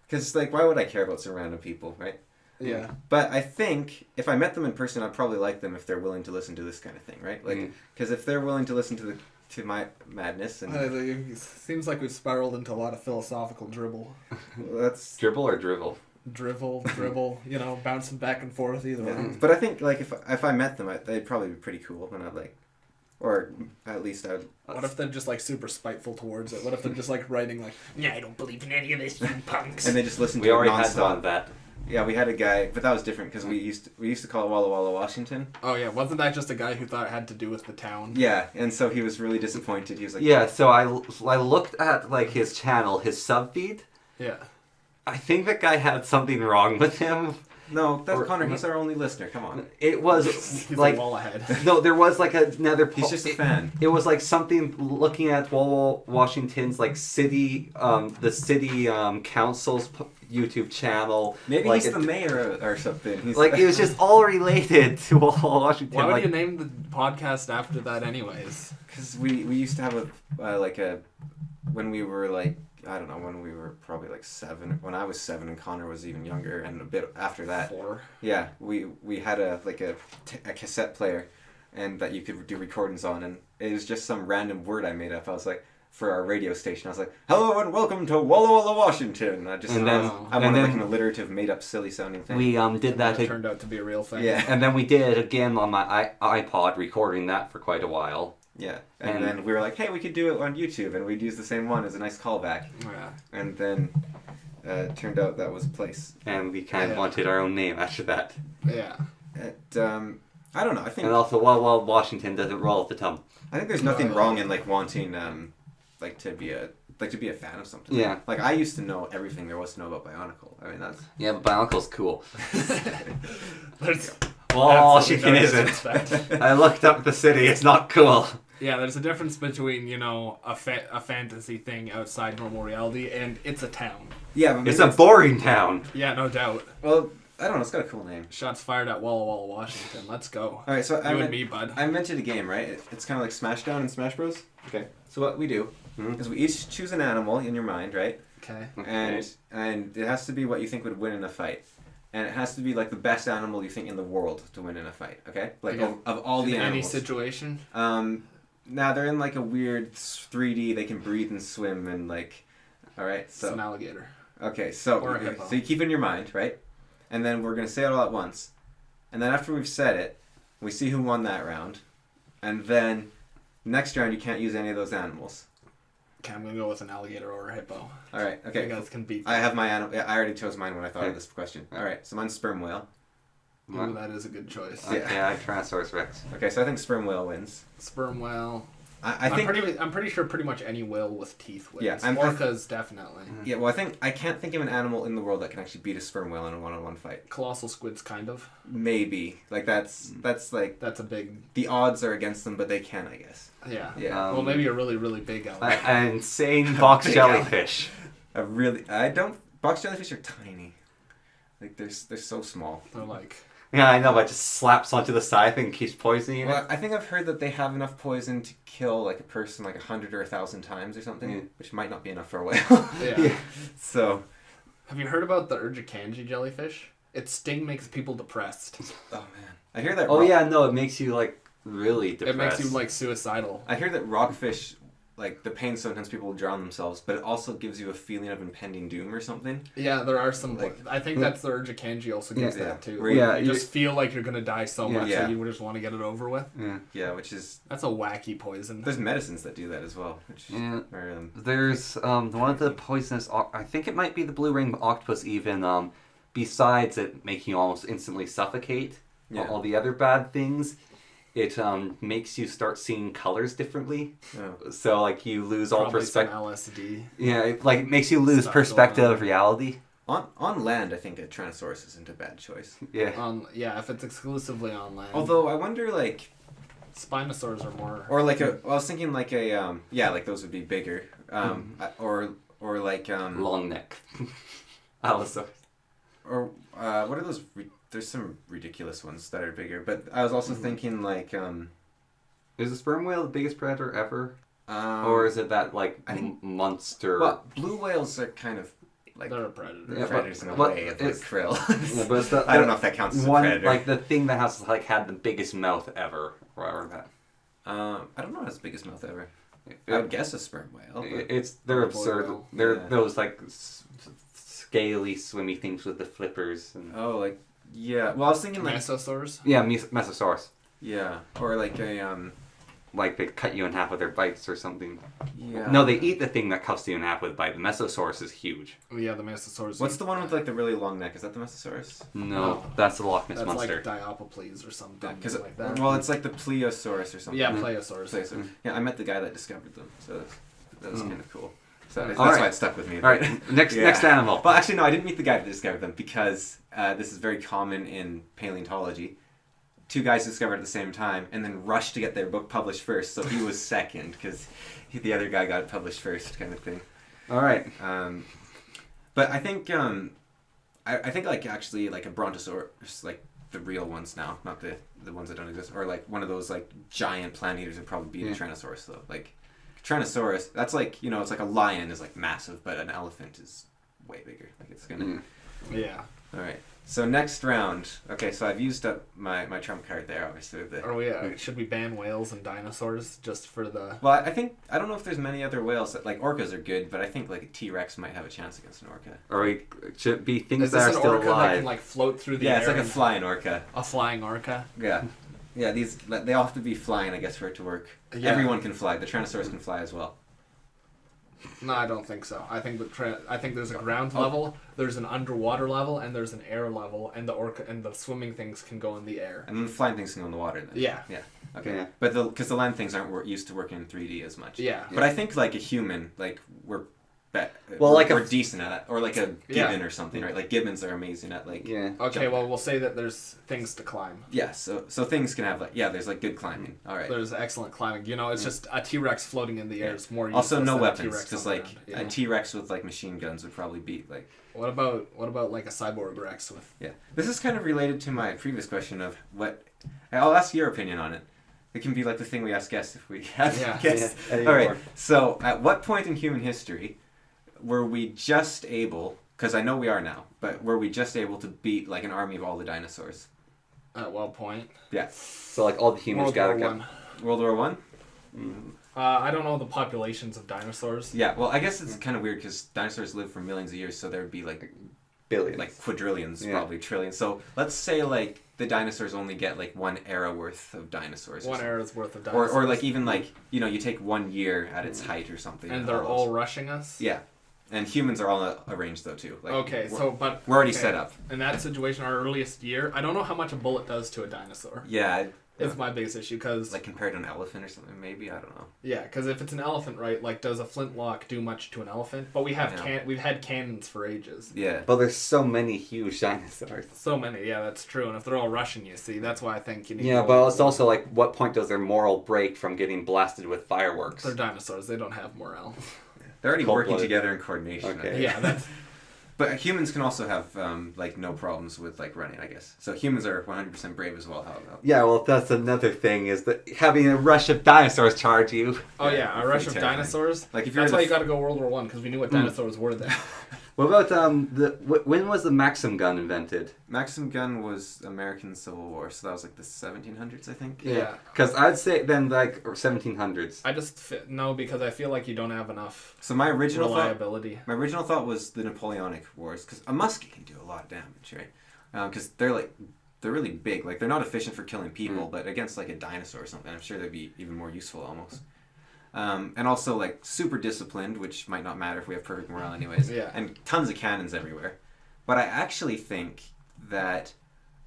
because like, why would I care about some random people, right? Yeah. But I think if I met them in person, I'd probably like them if they're willing to listen to this kind of thing, right? Like, because if they're willing to listen to my madness, and It seems like we've spiraled into a lot of philosophical dribble. that's. Dribble or drivel? Dribble, you know, bouncing back and forth either way. But I think like if I met them, they'd probably be pretty cool, and I'd like, or at least I'd. What if they're just like super spiteful towards it? What if they're just like writing like, "Yeah, I don't believe in any of this, you punks." And they just listen to We it already nonstop. had one of that. Yeah, we had a guy, but that was different because we used to call it Walla Walla, Washington. Oh yeah, wasn't that just a guy who thought it had to do with the town? Yeah, and so he was really disappointed. He was like, Yeah, so I looked at like his channel, his sub feed. Yeah. I think that guy had something wrong with him. No, that's Connor. He's our only listener. Come on. It was He's like a wall ahead. no, there was like another. He's just a fan. It was like something looking at Washington's like city, the city council's YouTube channel. Maybe like he's the mayor or something. He's like it was just all related to Washington. Why would like, you name the podcast after that, anyways? because we used to have a when we were like, I don't know, when we were probably like 7, when I was 7 and Connor was even younger, and a bit after that. 4. Yeah, we had a cassette player, and that you could do recordings on, and it was just some random word I made up. I was like, for our radio station, I was like, "Hello and welcome to Walla Walla, Washington." I wanted like an alliterative, made up, silly sounding thing. we did that. It turned out to be a real thing. Yeah. And then we did it again on my iPod, recording that for quite a while. Yeah, and then we were like, "Hey, we could do it on YouTube," and we'd use the same one as a nice callback. Yeah. And then it turned out that was a place. And we kind of wanted our own name after that. Yeah. I don't know. I think And also, well, Washington doesn't roll off the tongue. I think there's nothing wrong in like wanting to be a fan of something. Yeah. Like I used to know everything there was to know about Bionicle. I mean that's. Yeah, but Bionicle's cool. There's Well, absolutely Washington no isn't. disrespect. I looked up the city. It's not cool. Yeah, there's a difference between, you know, a fantasy thing outside normal reality and it's a town. Yeah, but It's maybe a boring town. Yeah, no doubt. Well, I don't know. It's got a cool name. Shots fired at Walla Walla, Washington. Let's go. All right, so You and me, bud. I mentioned a game, right? It's kind of like Smashdown in Smash Bros. Okay. So what we do is we each choose an animal in your mind, right? Okay. And it has to be what you think would win in a fight. And it has to be like the best animal you think in the world to win in a fight, okay? Like Okay. of all the In any animals. situation? Now they're in like a weird 3D, they can breathe and swim and like, alright, It's an so, alligator. okay, so, Or a hippo. so you keep it in your mind, right? And then we're going to say it all at once. And then after we've said it, we see who won that round. And then next round you can't use any of those animals. Okay, I'm gonna go with an alligator or a hippo. Alright, okay. You guys can beat I have my animal. Yeah, I already chose mine when I thought of Okay. this question. Alright, so mine's sperm whale. Ooh, that is a good choice. Yeah, I Tyrannosaurus Rex. Okay, so I think sperm whale wins. Sperm whale. I think. I'm pretty sure pretty much any whale with teeth wins. Yeah, Orcas definitely. Yeah, well, I can't think of an animal in the world that can actually beat a sperm whale in a one-on-one fight. Colossal squids, kind of. Maybe. Like, that's like... That's a big. The odds are against them, but they can, I guess. Yeah. Yeah. Well, maybe a really, really big alligator. An insane box Big jellyfish. Box jellyfish are tiny. Like, they're so small. They're like. Yeah, I know, but it just slaps onto the side and keeps poisoning it. Well, I think I've heard that they have enough poison to kill, like, a person, like, 100 or 1,000 times or something, which might not be enough for a whale. Yeah. So... Have you heard about the Urgikanji jellyfish? Its sting makes people depressed. Oh, man. I hear that... Oh, yeah, no, it makes you, like, really depressed. It makes you, like, suicidal. I hear that rockfish, like, the pain sometimes people drown themselves, but it also gives you a feeling of impending doom or something. Yeah, there are some, Like- I think that's the Urgikanji also gives Yeah. that, too. Where you- You just feel like you're gonna die so much Yeah. that you just want to get it over with. Yeah. Yeah, which is... That's a wacky poison. There's medicines that do that as well. Which Yeah. are, There's one of the poisonous. I think it might be the blue ring octopus. Even besides it making you almost instantly suffocate, Yeah. all the other bad things, it makes you start seeing colors differently. Oh. So like you lose all Probably some perspective. LSD. Yeah, it like makes you lose Stuff perspective going on. of reality. On land, I think a Tyrannosaurus isn't a bad choice. Yeah. Yeah, if it's exclusively on land. Although I wonder, like, Spinosaurs are more. or like I was thinking like yeah, like those would be bigger. Or like Long neck. Allosaurus. or what are those? There's some ridiculous ones that are bigger, but I was also thinking like Is a sperm whale the biggest predator ever, or or is it that like I think- monster? well, blue whales are kind of like They're a predator. Yeah, predators in a but way of like it's- krill. Yeah, but it's the, I don't know if that counts as a one predator. like the thing that has like had the biggest mouth ever, or whatever that. I don't know what has the biggest mouth ever. I would guess a sperm whale. But They're Or absurd. whale. They're Yeah. those like scaly, swimmy things with the flippers. And... oh, like yeah. Well, I was thinking like Mesosaurs. Yeah, Mesosaurus. yeah, or like a Like they cut you in half with their bites or something. yeah. No, they eat the thing that cuts you in half with a bite. The Mesosaurus is huge. Oh, yeah, the Mesosaurs. What's the one with like the really long neck? Is that the Mesosaurus? No, No. that's the Loch Ness That's monster. like Diopoples or something Because like that. well, it's like the Plesiosaurus or something. Yeah, Plesiosaurs. Plesiosaurus. Yeah, I met the guy that discovered them, so that was kind of cool. So that's Alright. why it stuck with me. All right, next Yeah. next animal. Well, actually, no, I didn't meet the guy that discovered them because this is very common in paleontology. Two guys discovered at the same time and then rushed to get their book published first, so he was second because the other guy got it published first, kind of thing. All right. But I think I think like actually like a brontosaurus, like the real ones now, not the ones that don't exist, or like one of those like giant plant eaters would probably be a Tyrannosaurus though. Like Tyrannosaurus, that's like, you know, it's like a lion is like massive, but an elephant is way bigger. Like it's gonna. Yeah. All right. So next round. Okay, so I've used up my trump card there, obviously. With the, Or should we ban whales and dinosaurs just for the? well, I think I don't know if there's many other whales that like orcas are good, but I think like a T-Rex might have a chance against an orca. Or we should be things Is that this are an still orca that alive. can like float through the Yeah, air? it's like a and- flying orca. a flying orca. Yeah. Yeah, these they all have to be flying, I guess, for it to work. Yeah. Everyone can fly. The Tyrannosaurus can fly as well. No, I don't think so. I think I think there's a ground level, there's an underwater level, and there's an air level, and the orca and the swimming things can go in the air. And then the flying things can go in the water then. Yeah. Yeah. Okay. Yeah. But because the land things aren't used to working in 3D as much. Yeah. But I think like a human, like we're Well, like we're decent at it, or like a Yeah. gibbon or something, right? Like gibbons are amazing at like Yeah. Okay, well we'll say that there's things to climb. yeah. So things can have like there's like good climbing. All right. There's excellent climbing. You know, it's just a T-Rex floating in the air is more Also, useless no than a weapons, T-Rex because on the like ground. a Yeah. T-Rex with like machine guns would probably beat like. What about like a cyborg Rex with? Yeah, this is kind of related to my previous question of what. I'll ask your opinion on it. It can be like the thing we ask guests if we have Yeah. guests. Yeah. All right. So, at what point in human history were we just able? Because I know we are now, but were we just able to beat like an army of all the dinosaurs? At what point? Yeah. So like all the humans World War gotta One. World War One. I don't know the populations of dinosaurs. Yeah. Well, I guess it's kind of weird because dinosaurs live for millions of years, so there would be like billions. quadrillions, Yeah. probably trillions. So let's say like the dinosaurs only get like one era worth of dinosaurs. or One something. era's worth of dinosaurs. Or like even like, you know, you take 1 year at its height or something. and they're all rushing us. yeah. And humans are all arranged though too. Like, Okay, we're, so but we're already okay. set up. In that situation, our earliest year, I don't know how much a bullet does to a dinosaur. Yeah. It's my biggest issue because Like compared to an elephant or something, maybe, I don't know. yeah, because if it's an elephant, right? Like, does a flintlock do much to an elephant? But we have Yeah. we've had cannons for ages. Yeah. But there's so many huge dinosaurs. So many, yeah, that's true. And if they're all rushing you, see, that's why I think you need. Yeah, to but it's also like, what point does their moral break from getting blasted with fireworks? they're dinosaurs. They don't have morale. They're already working Cold-blooded. together in coordination. I Okay. think. Yeah, that's But humans can also have like no problems with like running, I guess. So humans are 100% brave as well. How about? Yeah, well, that's another thing, is that having a rush of dinosaurs charge you. oh Yeah, yeah, a it's rush pretty of terrifying. dinosaurs. Like if you're That's the why you got to go World War One because we knew what dinosaurs were then. What about, when was the Maxim gun invented? Maxim gun was American Civil War, so that was like the 1700s, I think. Yeah. Because I'd say then, like, or 1700s. I just no because I feel like you don't have enough So my original thought reliability. was the Napoleonic Wars, because a musket can do a lot of damage, right? Because they're really big. Like they're not efficient for killing people, but against like a dinosaur or something, I'm sure they'd be even more useful almost. And also like super disciplined, which might not matter if we have perfect morale anyways. Yeah. And tons of cannons everywhere. But I actually think that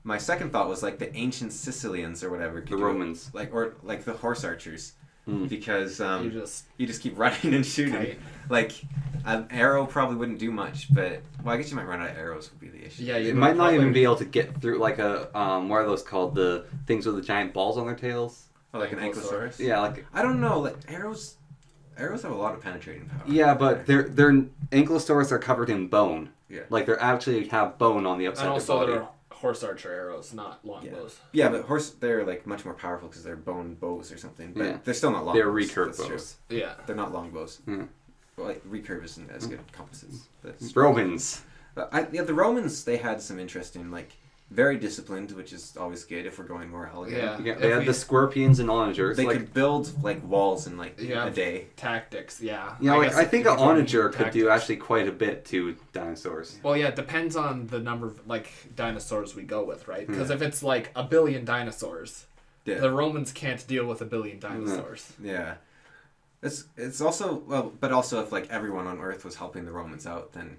my second thought was like the ancient Sicilians or whatever. The Romans. Or like the horse archers. Because you just keep running and shooting. Right. Like an arrow probably wouldn't do much, but I guess you might run out of arrows would be the issue. Yeah, It might not even be able to get through like a what are those called? The things with the giant balls on their tails. Or like an ankylosaurus. Yeah, like I don't know. Like arrows have a lot of penetrating power. yeah, but their ankylosaurus are covered in bone. Yeah. Like they actually have bone on the outside And of their also body. they're horse archer arrows, not longbows. Yeah, but they're like much more powerful because they're bone bows or something. But Yeah. they're still not long. They're bows. recurve That's true. bows. Yeah. They're not long bows. Hmm. Well, like recurve isn't as good composites. But Romans. the Romans, they had some interesting, like very disciplined, which is always good if we're going more elegant. Yeah. Yeah, they had the scorpions and onagers. They like, could build like walls in like Yeah. a day. Tactics, yeah. you know, like, guess I think you an could run onager could do tactics. actually quite a bit to dinosaurs. Well, yeah, it depends on the number of like dinosaurs we go with, right? Because if it's like 1 billion dinosaurs, Yeah. the Romans can't deal with 1 billion dinosaurs. Yeah. It's also but also if like everyone on Earth was helping the Romans out, then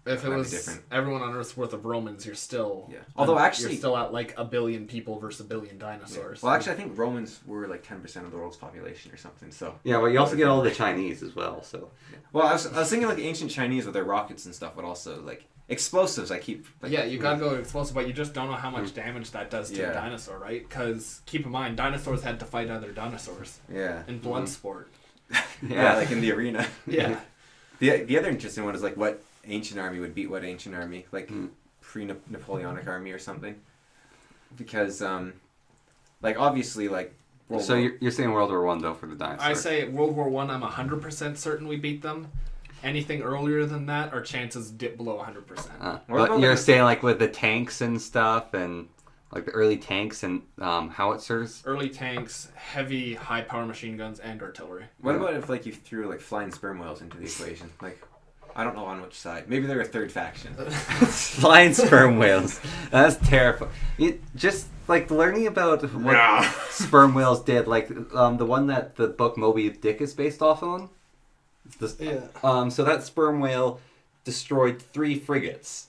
If it Might be was different. everyone on Earth's worth of Romans, you're still Yeah. Although actually- you're still at like 1 billion people versus 1 billion dinosaurs. well, actually, I think Romans were like 10% of the world's population or something. So Yeah, but you also get all the Chinese as well. So well, I was thinking like ancient Chinese with their rockets and stuff, but also like explosives. I keep like, Yeah, you gotta go explosive, but you just don't know how much damage that does to Yeah. a dinosaur, right? Because keep in mind, dinosaurs had to fight other dinosaurs yeah, in blood sport. yeah, like in the arena. Yeah. The other interesting one is like what ancient army would beat what ancient army, like pre-Napoleonic army or something, because like obviously like so you're saying World War One though for the dinosaurs? I say World War One. I'm 100% certain we beat them. Anything earlier than that, our chances dip below 100%. What But about you're like- saying like with the tanks and stuff and like the early tanks and howitzers. Early tanks, heavy, high-power machine guns, and artillery. What about if like you threw like flying sperm whales into the equation? Like I don't know on which side. Maybe they're a third faction. Flying sperm whales. That's terrifying. Just like learning about what sperm whales did, like the one that the book Moby Dick is based off on. So that sperm whale destroyed 3 frigates.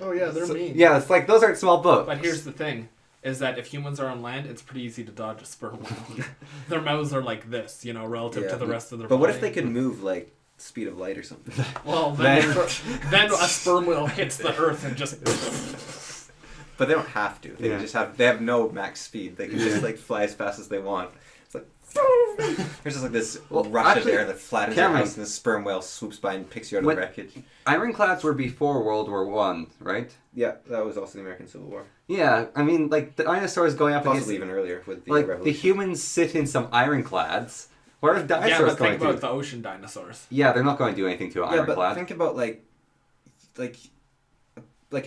Oh yeah, they're So- mean. Yeah, it's like those aren't small boats. But here's the thing, is that if humans are on land, it's pretty easy to dodge a sperm whale. Their mouths are like this, you know, relative Yeah. to the rest of their But what if body. they could move like the speed of light or something? Well, then a sperm whale hits the earth and just... But they don't have to. They Yeah. just have. They have no max speed. They can just like fly as fast as they want. It's like there's just like this rush actually, of air that flattens your Cameron, house, and the sperm whale swoops by and picks you out of What- the wreckage. Ironclads were before World War One, right? Yeah, that was also the American Civil War. Yeah, I mean, like the dinosaurs going up Possibly against, even earlier with the like the revolution. humans sit in some ironclads. What are Yeah, dinosaurs but going think to about do? the ocean dinosaurs. Yeah, they're not going to do anything to an Yeah, but ironclad. think about like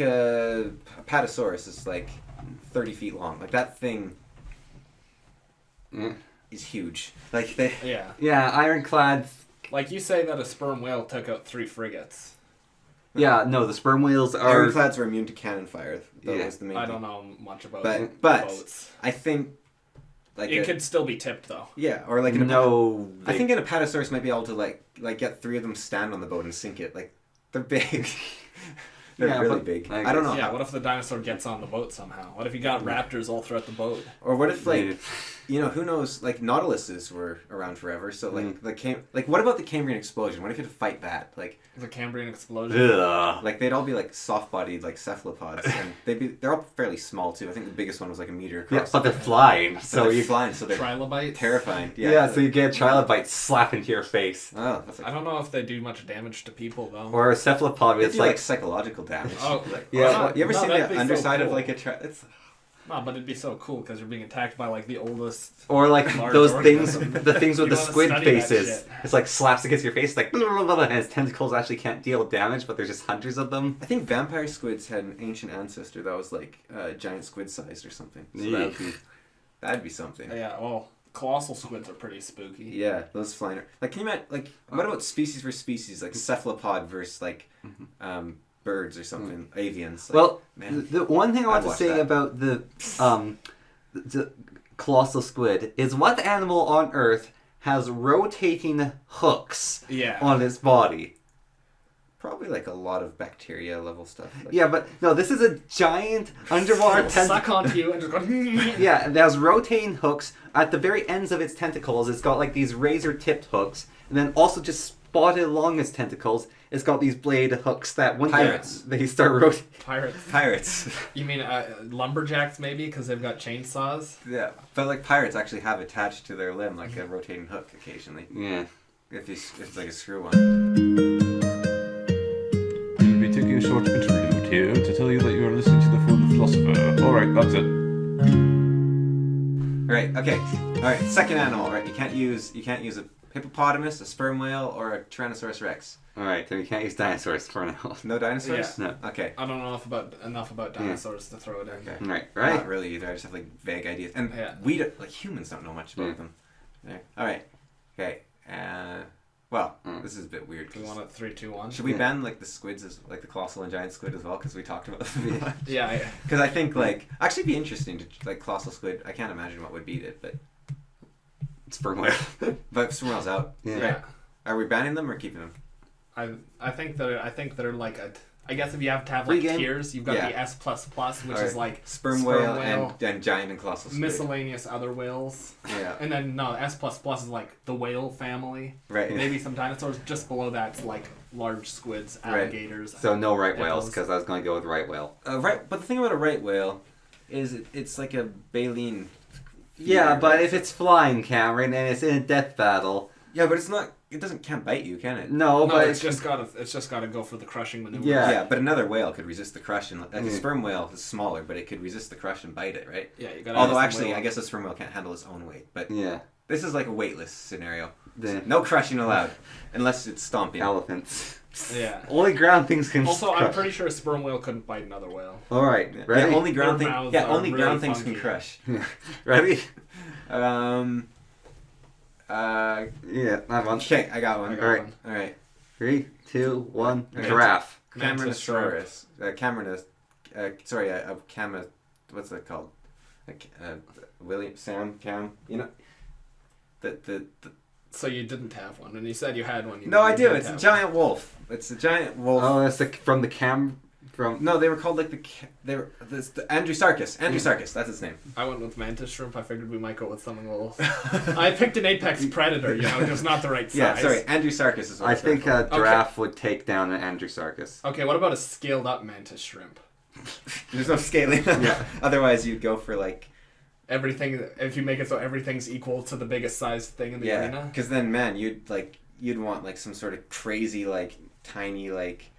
a Apatosaurus is like 30 feet long. Like that thing Yeah. is huge. Like they. Yeah. Yeah, ironclads. Like you say that a sperm whale took out 3 frigates. Yeah, no, the sperm whales are. Ironclads were immune to cannon fire. That Yeah. was the main I thing. don't know much about But boats. I think like It could still be tipped though. yeah, or like No, I think an Apatosaurus might be able to like get 3 of them stand on the boat and sink it. Like they're big. They're Yeah, really but big. I I don't know. Yeah, what if the dinosaur gets on the boat somehow? What if you got raptors all throughout the boat? Or what if like Yeah. you know, who knows, like Nautiluses were around forever, so like what about the Cambrian explosion? What if you had to fight that? The Cambrian explosion? Ugh. Like they'd all be like soft-bodied like cephalopods, and they're all fairly small too. I think the biggest one was like a meter Yeah, across. but they're flying, so so they're you. flying, so they're Trilobites? terrifying. Yeah, so you get a trilobite slap into your face, Oh, that's I like don't know if they do much damage to people though. or a cephalopod. they It's do, like like psychological damage. Oh, Like, yeah, you ever no, seen that'd be the so underside of cool. like a It's No, but it'd be so cool because you're being attacked by like the oldest. or like Large those organism. things, the things with You the wanna squid study that faces. shit. It's like slaps against your face, like and its tentacles actually can't deal damage, but there's just hundreds of them. I think vampire squids had an ancient ancestor that was like giant squid sized or something. So that'd be something. Yeah, well, colossal squids are pretty spooky. Yeah, those flying. Like, can you imagine? Like, what about species versus species? Like cephalopod versus like birds or something, avians. Like, Well, man, the one thing I want I'd to watch say that. about the colossal squid is what animal on Earth has rotating hooks Yeah. on its body? Probably like a lot of bacteria level stuff. Like, Yeah, but no, this is a giant underwater It'll suck tentacle. onto you and just go. Yeah, and it has rotating hooks. At the very ends of its tentacles, it's got like these razor-tipped hooks. And then also just spotted along its tentacles, it's got these blade hooks that when Pirates. they start rotating. Pirates. You mean lumberjacks maybe because they've got chainsaws? Yeah, but like pirates actually have attached to their limb like a rotating hook occasionally. Yeah. If it's like a screw one. We'll be taking a short interlude here to tell you that you are listening to the Philosopher. Alright, that's it. Right. Okay. All right. Second animal. Right. You can't use a hippopotamus, a sperm whale, or a Tyrannosaurus Rex. Alright, then we can't use dinosaurs for now. No dinosaurs. No. Okay. I don't know enough about dinosaurs to throw it in. Okay. Right, Not right? really either. I just have like vague ideas, and Yeah. we don't, like humans don't know much about Yeah. them. There. All right. Okay. This is a bit weird. Do we want it 3, 2, 1? Should we Yeah. ban like the squids as like the colossal and giant squid as well? Because we talked about them. Yeah. Because I think like actually it'd be interesting to like colossal squid. I can't imagine what would beat it, but Sperm whale. but sperm whale's out. Yeah. Yeah. Are we banning them or keeping them? I think they're like I guess if you have to have Free like game? tiers, you've got Yeah. the S++, which Alright. is like Sperm whale and giant and colossal squid. miscellaneous other whales. Yeah. And then no, S++ is like the whale family. Right. Maybe some dinosaurs. Just below that's like large squids, alligators. So no right whales, hippos. because I was going to go with right whale. Right, but the thing about a right whale is it's like a baleen. Yeah, feeder, but right? if it's flying, Cameron, and it's in a death battle, Yeah, but it's not. It can't bite you, can it? no, No, but it's just gotta go for the crushing maneuver. Yeah. Yeah, but another whale could resist the crush, and like a Yeah. sperm whale is smaller, but it could resist the crush and bite it, right? Yeah, you gotta. Although use the actually, whale. I guess a sperm whale can't handle its own weight. But yeah, this is like a weightless scenario. Yeah. No crushing allowed, unless it's stomping. elephants. Yeah. Only ground things can. Also, I'm crush. pretty sure a sperm whale couldn't bite another whale. All right, Yeah, ready? only ground Their things. mouths Yeah, are only really ground things can funky. crush. Ready? Yeah, I want. Okay, I got one. I got Alright. one. All right. 3, 2, 1. Okay. Giraffe. Mantis shrimp. Cameronosaurus. What's that called? Cam. You know. The So you didn't have one, and you said you had one. No, I do. didn't It's a have giant wolf. It's a giant wolf. Oh, that's from the from. No, they were called like the Andrewsarchus. Andrewsarchus, that's its name. one. I went with mantis shrimp. I figured we might go with something a little. I picked an apex predator. Just not the right size. Yeah, sorry, Andrewsarchus is what I it's think called. a giraffe would take down an Andrewsarchus. Okay, what about a scaled up mantis shrimp? There's no scaling. Yeah. Otherwise, you'd go for like Everything. If you make it so everything's equal to the biggest sized thing in the arena. because then man, you'd want like some sort of crazy like tiny like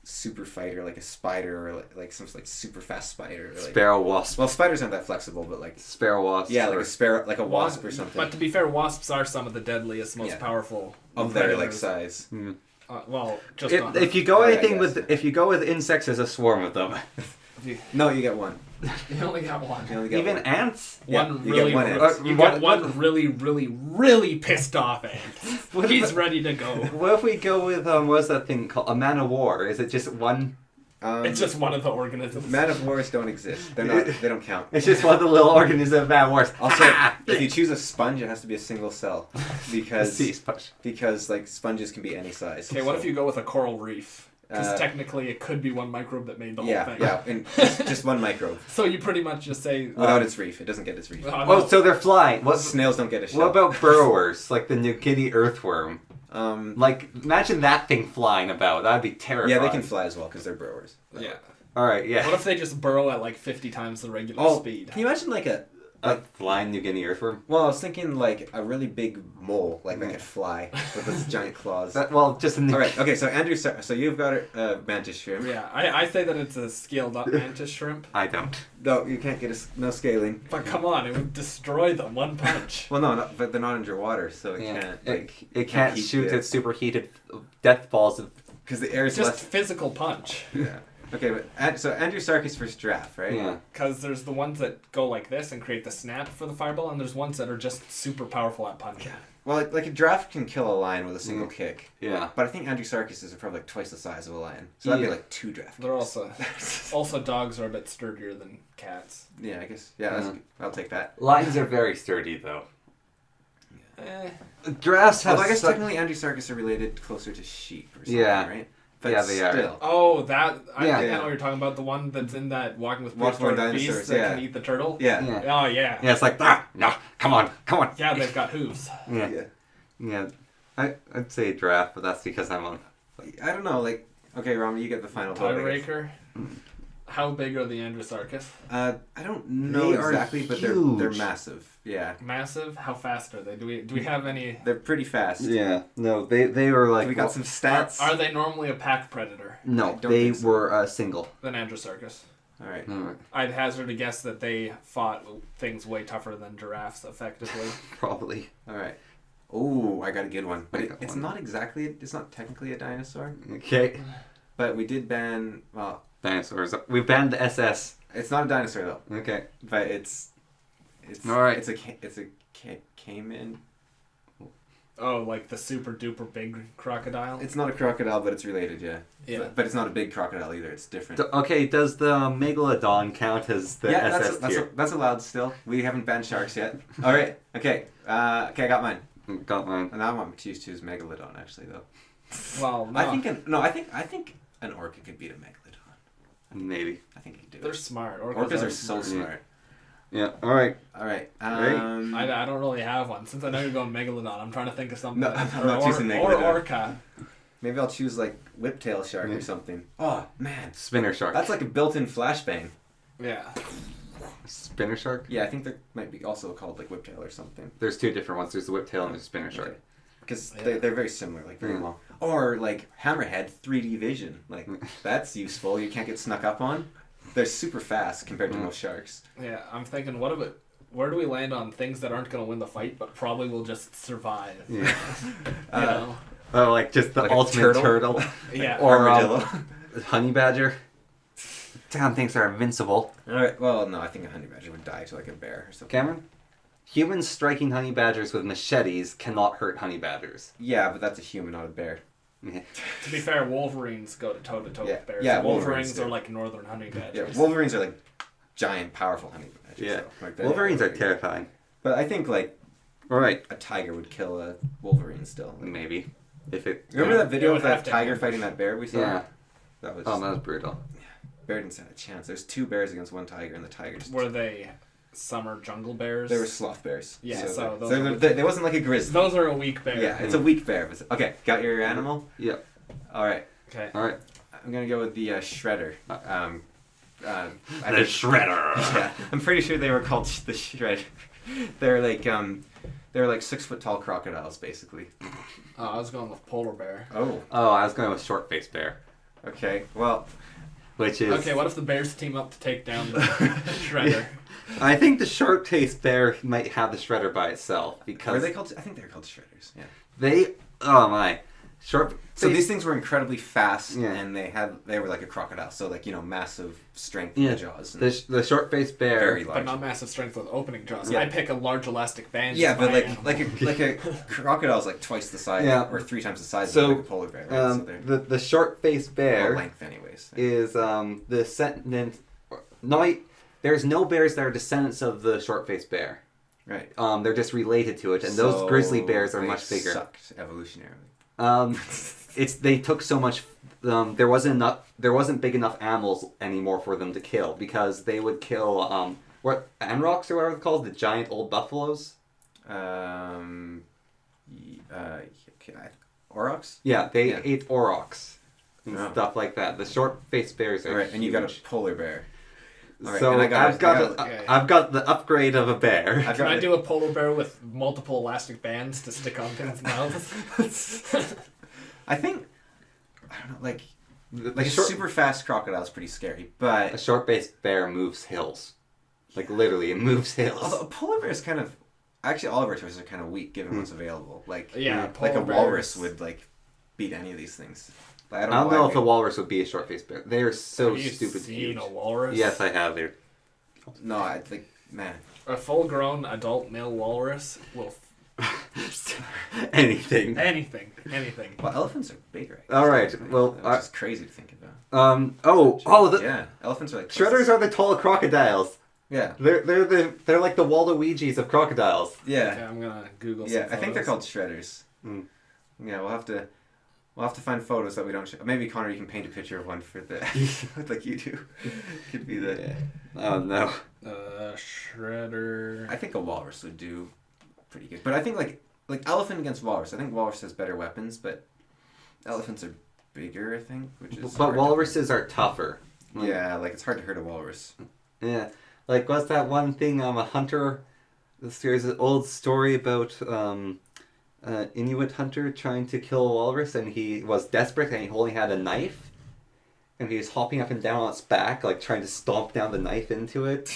super fighter like a spider or like some like super fast spider. Or, like, Sparrow wasp. well, spiders aren't that flexible, but like Sparrow wasp. yeah, like a sparrow, like a wasp or something But to be fair, wasps are some of the deadliest, most Yeah. powerful of their like predators. size. Well, just not. If you go Yeah, I anything guess. if you go with insects, there's a swarm of them. No, you get one. You only got one. You only get Even one. ants. Yeah, One you really, get one you ant. get What- one really, really, really pissed off ant. What He's about- ready to go. What if we go with what's that thing called? A man of war? Is it just one? It's just one of the organisms. Man of wars don't exist. They're not. They don't count. It's just one of the little organisms of man of wars. Also, if you choose a sponge, it has to be a single cell because Sea sponge. like sponges can be any size. Okay, what So, if you go with a coral reef? Because Uh, technically it could be one microbe that made the whole Yeah, thing. yeah, and just one microbe So you pretty much just say... without its reef. It doesn't get its reef. no. Oh, so they're flying. Snails don't get a shell. What about burrowers, like the New Guinea earthworm? Um, Like, imagine that thing flying about. That'd be terrifying. yeah, they can fly as well because they're burrowers. Yeah. All right, yeah. What if they just burrow at like 50 times the regular Oh, speed? can you imagine like a? A flying New Guinea earthworm? Well, I was thinking like a really big mole, like that could fly with its giant claws. Just a New All right, okay. So Andrew, so you've got a mantis shrimp. Yeah, I say that it's a scaled up mantis shrimp. I don't. No, you can't get no scaling. But come on, it would destroy them one punch. Well, no, but they're not underwater, so it can't. It can't heat shoot the- its superheated death balls. Because the air is Just less. physical punch. Yeah. Okay, but so Andrewsarchus versus giraffe, right? Yeah. Because there's the ones that go like this and create the snap for the fireball, and there's ones that are just super powerful at punching. Well, like a giraffe can kill a lion with a single kick, Yeah. but I think Andrewsarchus is probably like twice the size of a lion, so that'd be Yeah. like 2 giraffe. They're also dogs are a bit sturdier than cats. Yeah, I guess. Yeah, that's Yeah. good. I'll take that. Lions are very sturdy, though. Eh. Giraffes have Although I guess such- technically Andrewsarchus are related closer to sheep or something, Yeah. right? But Yeah, they are. still. Oh, that I Yeah. think I know what you're talking about. The one that's in that Walking with Walking with Prehistoric Beasts Dinosaurs, that yeah. can eat the turtle. Yeah. Yeah. Oh yeah. Yeah, it's like, no, come on. Yeah, they've got hooves. Yeah. Yeah. I'd say giraffe, but that's because I'm on. I don't know, like, okay, Romney, you get the final vote. I guess. Tiebreaker. How big are the Androsarchus? I don't know They are exactly, but they're huge. massive. Yeah. Massive? How fast are they? Do we have any? They're pretty fast. Yeah. No, they were like. We got some stats. Are they normally a pack predator? I No, don't they think so. were single. Than Androsarchus. All right. Alright. I'd hazard a guess that they fought things way tougher than giraffes effectively. Probably. All right. Oh, I got a good one. But I got it's one. not exactly. It's not technically a dinosaur. Okay. But we did ban. Well, Dinosaurs. We banned the SS. it's not a dinosaur though. Okay. But it's. All right. It's a caiman. Oh, like the super duper big crocodile? It's not a crocodile, but it's related. Yeah. Yeah. But it's not a big crocodile either. It's different. Okay, does the Megalodon count as the yeah, SS tier? that's allowed still. We haven't banned sharks yet. All right. Okay. I got mine. Got mine. And now I want to choose Megalodon actually though. Well, no. I think an orca could beat a Megalodon. Maybe. I think he could do They're it. smart. Orcas are so smart. Yeah. All right. All right. I don't really have one. Since I know you're going Megalodon, I'm trying to think of something. No, I'm not choosing Or Megalodon. Orca. Maybe I'll choose like whiptail shark or something. Oh man, Spinner shark. that's like a built-in flashbang. Yeah. Spinner shark? Yeah, I think there might be also called like whiptail or something. There's two different ones. There's the whiptail and there's spinner shark. Because Yeah. they're very similar, like very Yeah. long. Or like hammerhead 3D vision, like that's useful. You can't get snuck up on. They're super fast compared to most sharks. Yeah, I'm thinking, what about... Where do we land on things that aren't going to win the fight, but probably will just survive? Yeah. You know? Oh, like just the Like a ultimate turtle? turtle. Yeah. Or Armadillo. honey badger. Damn, things are invincible. All right. Well, no, I think a honey badger would die to like a bear or something. Cameron? Humans striking honey badgers with machetes cannot hurt honey badgers. Yeah, but that's a human, not a bear. Yeah. To be fair, Wolverines go to toe-to-toe Yeah. with bears. Yeah, Wolverines Wolverines are do. like northern honey Yeah, badgers. Wolverines are like giant, powerful honey badgers. Yeah. So, like, they're Wolverines are really- terrifying. But I think like All right. a tiger would kill a wolverine still. Like, Maybe. If it. remember that video It of would have that to tiger happen. fighting that bear we saw? Yeah. That was. Oh, that was brutal. Bear didn't stand a chance. There's two bears against one tiger, and the tiger just. Were they summer jungle bears? They were sloth bears. Yeah, so those they, are- they wasn't like a grizzly. Those are a weak bear. Yeah, it's a weak bear. But okay, got your animal? Yep. All right. Okay. All right. I'm gonna go with the shredder. I The think- shredder. Yeah, I'm pretty sure they were called the shredder. They're like 6 foot tall crocodiles, basically. Oh, I was going with polar bear. Oh, Oh, I was going with short-faced bear, okay. Well, which is. Okay, what if the bears team up to take down the shredder? I think the short-faced bear might have the shredder by itself because were they called? I think they're called shredders. Yeah. they. Oh my, short. So these things were incredibly fast, Yeah. and they were like a crocodile. So like massive strength Yeah. in the jaws. And the short-faced bear. very But large. not massive strength with opening jaws. Yeah. I pick a large elastic band. Yeah, as but my animal. like a crocodile's like twice the size, Yeah. or 3 times the size So, of like a polar bear. Right? So they're the short-faced bear length, anyways. is the descendant. There's no bears that are descendants of the short-faced bear. Right. They're just related to it, and those grizzly bears are they much bigger. Sucked evolutionarily. They took so much. There wasn't big enough animals anymore for them to kill because they would kill what Anroks or whatever they're called, the giant old buffaloes. Aurochs. Yeah, they Yeah. ate aurochs and Oh. stuff like that. The short-faced bears are All right, and you got a huge. polar bear. All right, So and I've got the upgrade of a bear. I've Can got I it. do a polar bear with multiple elastic bands to stick on things' mouths? I think I don't know, like The a short- super fast crocodile is pretty scary, a but short-faced bear moves hills, like literally, it moves hills. although a polar bear is kind of actually all of our choices are kind of weak given what's available. Like Yeah, like a polar walrus bears. would like beat any of these things. Like, I don't know why if a walrus would be a short-faced bear. They are so Have you stupid seen huge. a walrus? Yes, I have. They're No, I think man. A full-grown adult male walrus will anything. anything. Well, elephants are bigger. I guess. All right. Well, which is crazy to think about. the Yeah, elephants are like shredders are the tall crocodiles. Yeah, They're like the Waluigi's of crocodiles. yeah. Okay, I'm gonna Google. Yeah, some I think they're photos. called shredders. Mm. Yeah, we'll We'll have to find photos that we don't show. Maybe Connor, you can paint a picture of one for the like you do. Could be the. Yeah. Oh no. Shredder. I think a walrus would do pretty good, but I think like elephant against walrus. I think walrus has better weapons, but elephants are bigger. I think, which is. But walruses are tougher. Yeah, like it's hard to hurt a walrus. Yeah, like what's that one thing? A hunter. There's an old story about Inuit hunter trying to kill a walrus, and he was desperate, and he only had a knife, and he was hopping up and down on its back, like trying to stomp down the knife into it,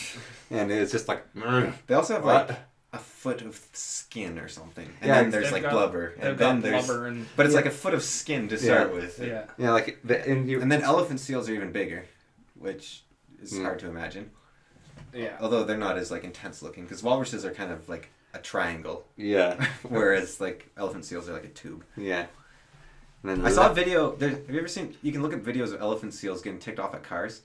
and it was just like. They also have like a foot of skin or something, and Yeah, then there's like blubber, and then there's. But it's like a foot of skin to start with. Yeah. Yeah, like and then elephant seals are even bigger, which is hard to imagine. Yeah. Although they're not as like intense looking, because walruses are kind of like a triangle, Yeah. whereas like elephant seals are like a tube. Yeah. And then I saw a video. Have you ever seen? You can look at videos of elephant seals getting ticked off at cars,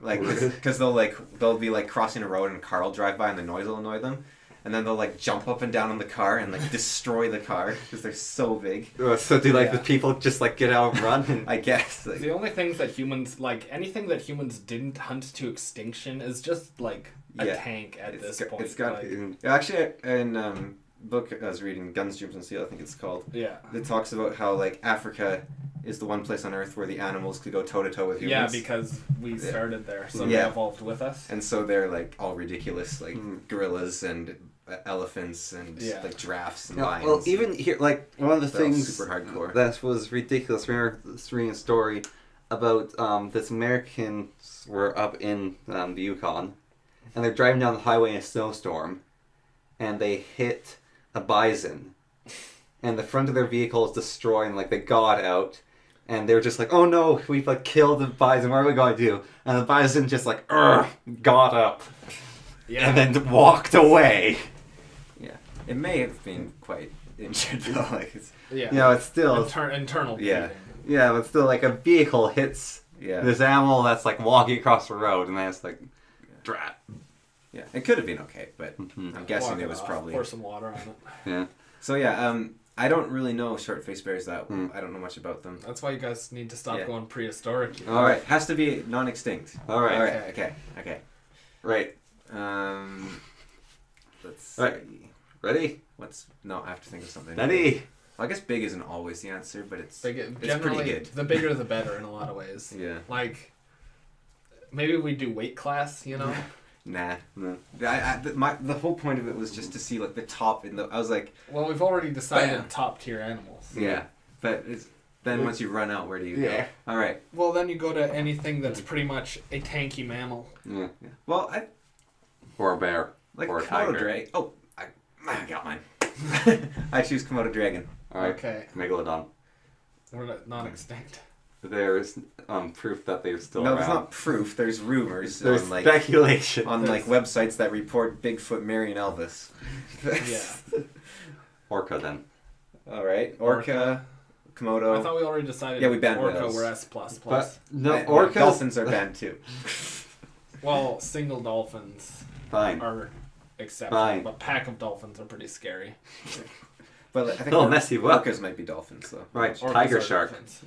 like because they'll be like crossing a road and a car will drive by and the noise will annoy them, and then they'll like jump up and down on the car and like destroy the car because they're so big. So do the people just like get out and run? And... I guess the only things that humans like anything that humans didn't hunt to extinction is just like a tank at this point. It's got like, actually in book I was reading, Guns, Germs and Steel, I think it's called. Yeah. It talks about how like Africa is the one place on Earth where the animals could go toe to toe with humans. Yeah, because we started there, so they evolved with us. And so they're like all ridiculous, like gorillas and elephants and like giraffes and lions. Well, even here, like one of the things super hardcore that was ridiculous. Remember reading a story about this Americans were up in the Yukon, and they're driving down the highway in a snowstorm, and they hit a bison, and the front of their vehicle is destroyed, and like they got out, and they were just like, oh no, we've like killed the bison, what are we going to do? And the bison just like got up and then walked away. Yeah, it may have been quite injured though. Like it's, you know, it's still internal bleeding. Yeah, but still like a vehicle hits this animal that's like walking across the road, and then it's like drat. Yeah, it could have been okay, but I'm guessing it was probably... Pour some water on it. Yeah. So I don't really know short-faced bears that well. I don't know much about them. That's why you guys need to stop going prehistoric. You know? All right, has to be non-extinct. All right. Okay. Right. Let's see. Right. Ready? I have to think of something. Ready. Well, I guess big isn't always the answer, but it's pretty good. The bigger the better in a lot of ways. Yeah. Like, maybe we do weight class, you know? Nah. No. The whole point of it was just to see like the top I was like... Well, we've already decided top tier animals. Yeah. But then once you run out, where do you go? All right. Well, then you go to anything that's pretty much a tanky mammal. Yeah. Well, Or a bear. Like or a Komodo tiger. dragon. Oh, I got mine. I choose Komodo dragon. All right. Okay. Megalodon. We're not extinct. There's proof that they're still No, around. there's not proof. There's rumors. There's on, like, speculation. on like websites that report Bigfoot marrying Elvis. Yeah. Orca then. All right. Orca, Komodo. I thought we already decided. Yeah, we banned Orca whales. were S++. But no, Orcas. Dolphins are banned too. Well, single dolphins Fine. are acceptable, Fine. but pack of dolphins are pretty scary. But I think messy. What? orcas might be dolphins though. Right. Orcas Tiger are shark. dolphins.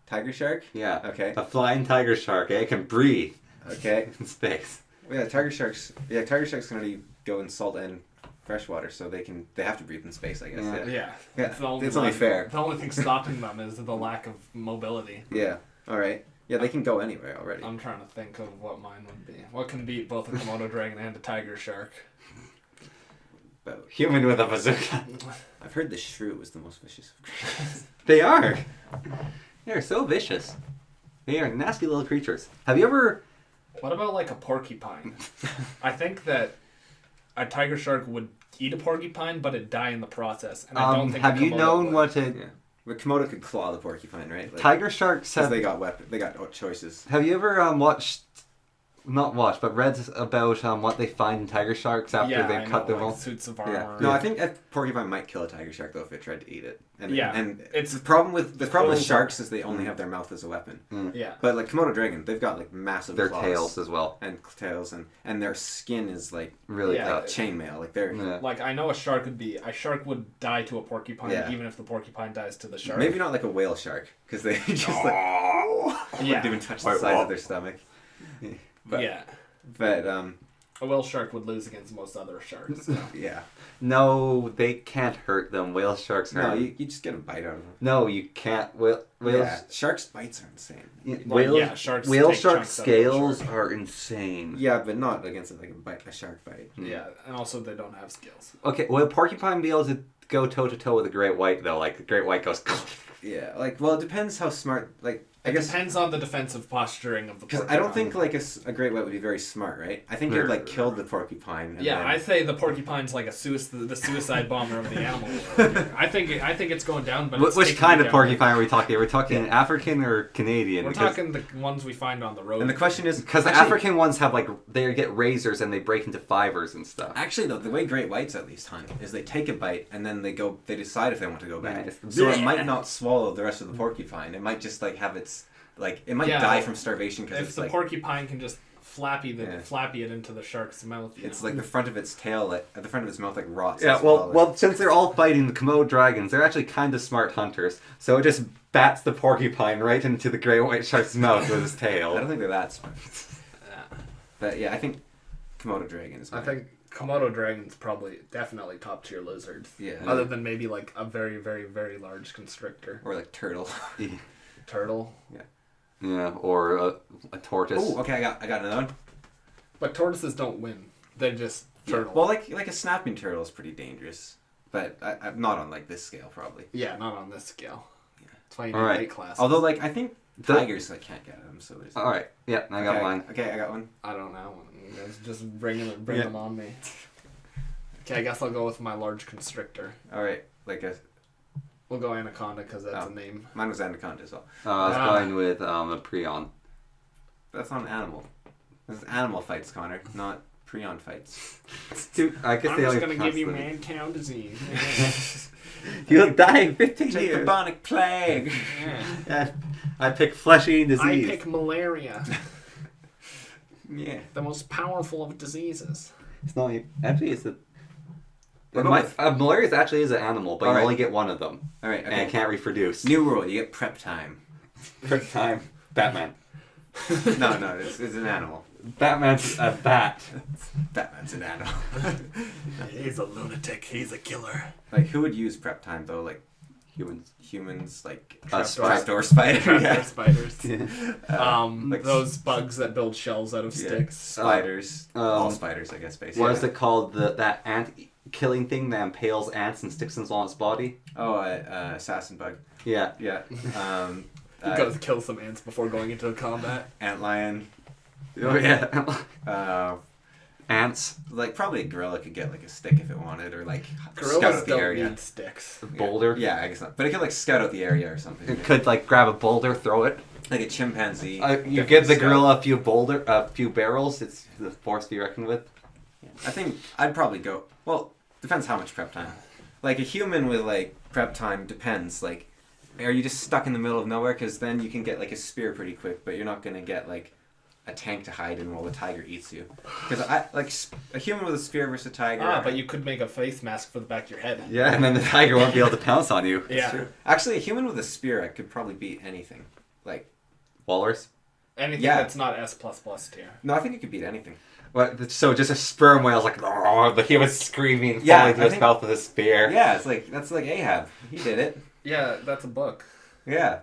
Tiger shark. Yeah. Okay. A flying tiger shark. It can breathe Okay. in space. Yeah, tiger sharks. Yeah, tiger sharks can only go in salt and freshwater, so they have to breathe in space, I guess. Yeah. Yeah. Yeah. It's only fair. The only thing stopping them is the lack of mobility. Yeah. All right. Yeah, they can go anywhere already. I'm trying to think of what mine would be. What can beat both a Komodo dragon and a tiger shark? Human with a bazooka. I've heard the shrew was the most vicious of creatures. They are. They're so vicious. They are nasty little creatures. Have you ever... What about like a porcupine? I think that a tiger shark would eat a porcupine, but it'd die in the process. And I don't think have you known would. what a... Yeah. But Komodo could claw the porcupine, right? Like, Tiger sharks because have... they got choices. Have you ever watched not watched, but read about what they find in tiger sharks after they cut them off. Suits of Yeah. armor. No, I think a porcupine might kill a tiger shark though if it tried to eat it. And, Yeah. and It's- the problem with over. sharks is they only have their mouth as a weapon. Yeah. But like Komodo dragon, they've got like massive Their claws tails as well. and tails, and their skin is like Really Yeah. tough. chainmail. Like they're Yeah. Like, I know a shark would die to a porcupine, Yeah. even if the porcupine dies to the shark. maybe not like a whale shark because they just like Yeah. wouldn't even touch the sides of their stomach. But, Yeah. But A whale shark would lose against most other sharks. yeah. No, they can't hurt them. Whale sharks hurt No, them. you just get a bite out of them. No, you can't. Whales. Yeah, sharks' bites are insane. Whale, yeah, sharks whale take shark chunks out of a scales shark. are insane. Yeah, but not against like a shark bite. Yeah, and also they don't have scales. Okay, will a porcupine be able to go toe to toe with a great white though? Like the great white goes. Yeah, like well, it depends how smart. Like I It guess depends on the defensive posturing of the because porcupine. I don't think like a great white would be very smart, right? I think it would like kill the porcupine. And Yeah, then... I say the porcupine's like the suicide bomber of the animal world. I think it's going down, but it's Which taking kind me of down. porcupine are we talking? Are we talking African or Canadian? We're Because- talking the ones we find on the road. And the question is Because the actually- African ones have like they get razors and they break into fibers and stuff. Actually, though, the way great whites at least hunt is they take a bite and then they decide if they want to go back. Nice. So it might not swallow the rest of the porcupine. It might just like have its like it might Yeah, die well, from starvation because if it's the like porcupine can just flappy Yeah. it into the shark's mouth. it's like the front of its tail, like at the front of its mouth, like rots. Yeah, as well, since they're all fighting the Komodo dragons, they're actually kind of smart hunters. So it just bats the porcupine right into the great white shark's mouth with his I tail. don't think they're that smart. Yeah. But yeah, I think Komodo dragon is. I think Komodo dragon's definitely top tier lizards. Yeah. Other than maybe like a very, very, very large constrictor. or like turtle. Turtle. Yeah, or a tortoise. Oh, okay, I got another one. But tortoises don't win. They're just turtle. Well, like a snapping turtle is pretty dangerous, but I'm not on like this scale probably. Yeah, not on this scale. Yeah. That's why you need Alright. weight classes. Although like I think tigers I can't get them, so there's. All right, yeah, I got okay, mine. Okay, I got one. I don't know. You guys just bring Yeah. them on me. Okay, I guess I'll go with my large constrictor. All right, like We'll go anaconda because that's Oh. a name. mine was anaconda as well. I was Ah. going with a prion. That's not an animal. This is animal fights, Connor, not prion fights. Dude, I guess I'm they just only gonna give you constantly- man-cow disease. You'll die in 15 Take years. bubonic plague. Yeah. Yeah, I pick flesh-eating I disease. pick malaria, Yeah. the most powerful of diseases. It's not even, actually it's a. What about malaria actually is an animal, but you Alright. only get one of them, All right. and Okay. it can't reproduce. New rule: you get prep time. First time, Batman. No, it's an animal. Batman's a bat. Batman's an animal. He's a lunatic. He's a killer. Like who would use prep time though? Like Humans. like Trapdoor trapdoor spider. Trapdoor Yeah. spiders. Yeah. Like Those bugs that build shells out of Yeah. sticks. Spiders. All Um, spiders, I guess. Basically. What is it called? That ant killing thing that impales ants and sticks them on its body? Oh, assassin bug. Yeah. Yeah. He goes to kill some ants before going into combat. Antlion. Oh yeah. Ants. Like probably a gorilla could get like a stick if it wanted, or like scout Gorillas out the don't area. need sticks. Boulder. Yeah, I guess not. But it could like scout out the area or something. It could like grab a boulder, throw it. Like a chimpanzee. You definitely give the scout. gorilla a few barrels. It's the force to be reckoned with. I think I'd probably go. Well, depends how much prep time. Like a human with like prep time depends. Like, are you just stuck in the middle of nowhere? Because then you can get like a spear pretty quick, but you're not gonna get like a tank to hide in while the tiger eats you. Because a human with a spear versus a tiger. But you could make a face mask for the back of your head. Yeah, and then the tiger won't be able to pounce on you. Yeah. True. Actually, a human with a spear, I could probably beat anything. Like, Walrus. Anything Yeah. that's not S++ tier. no, I think it could beat anything. What? So just a sperm whale's like, oh, the human's screaming, Yeah, falling to I his think- mouth with a spear. Yeah, that's like Ahab. He did it. Yeah, that's a book. Yeah.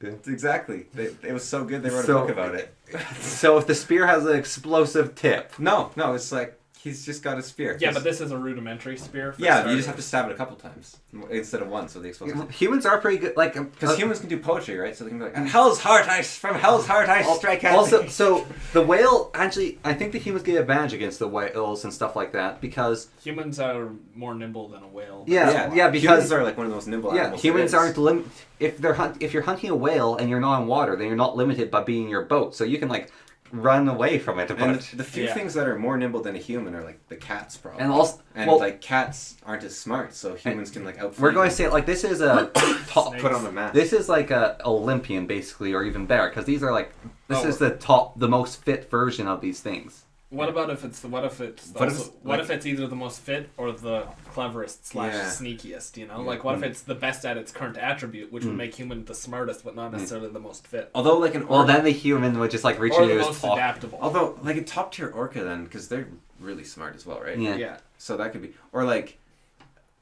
It's exactly. It was so good they wrote a So- book about it. So if the spear has an explosive tip, No, it's like he's just got a spear. Yeah, but this is a rudimentary spear. For Yeah, you starters. just have to stab it a couple times instead of once with the explosive. humans are pretty good. Like Because humans can do poetry, right? So they can be like, "And hell's heart, from hell's heart I strike at Also, thee." so the whale actually, I think the humans get advantage against the whales and stuff like that because Humans are more nimble than a whale. yeah, because humans are like one of the most nimble animals. humans there aren't if you're hunting a whale and you're not in water, then you're not limited by being in your boat, so you can like run away from it. And But the few things that are more nimble than a human are like the cat's problem. and also, And well, like cats aren't as smart, so humans can like outfit. we're going to say like this is a top. put on the map. This is like a Olympian basically, or even better, because these are like this Oh. is the most fit version of these things. What about if it's what if it's either the most fit or the cleverest / sneakiest? You know, like what if it's the best at its current attribute, which would make human the smartest, but not necessarily the most fit, Although like Well, then the human would just like reach or into the his most paw. adaptable. Although like a top tier orca then, because they're really smart as well, right? Yeah. Yeah. So that could be, or like,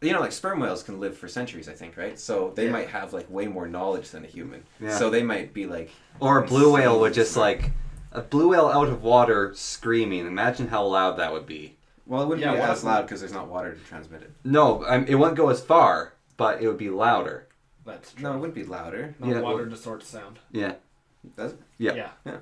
you know, like sperm whales can live for centuries, I think, right? So they might have like way more knowledge than a human. Yeah. So they might be like. Or a blue whale would insanely just smart. like a blue whale out of water screaming. Imagine how loud that would be. Well, it wouldn't Yeah, be what as if- loud because there's not water to transmit it. No, it wouldn't go as far, but it would be louder. That's true. No, it wouldn't be louder. No, Yeah, water well- distorts sound. Yeah. Does it? Yeah. Yeah.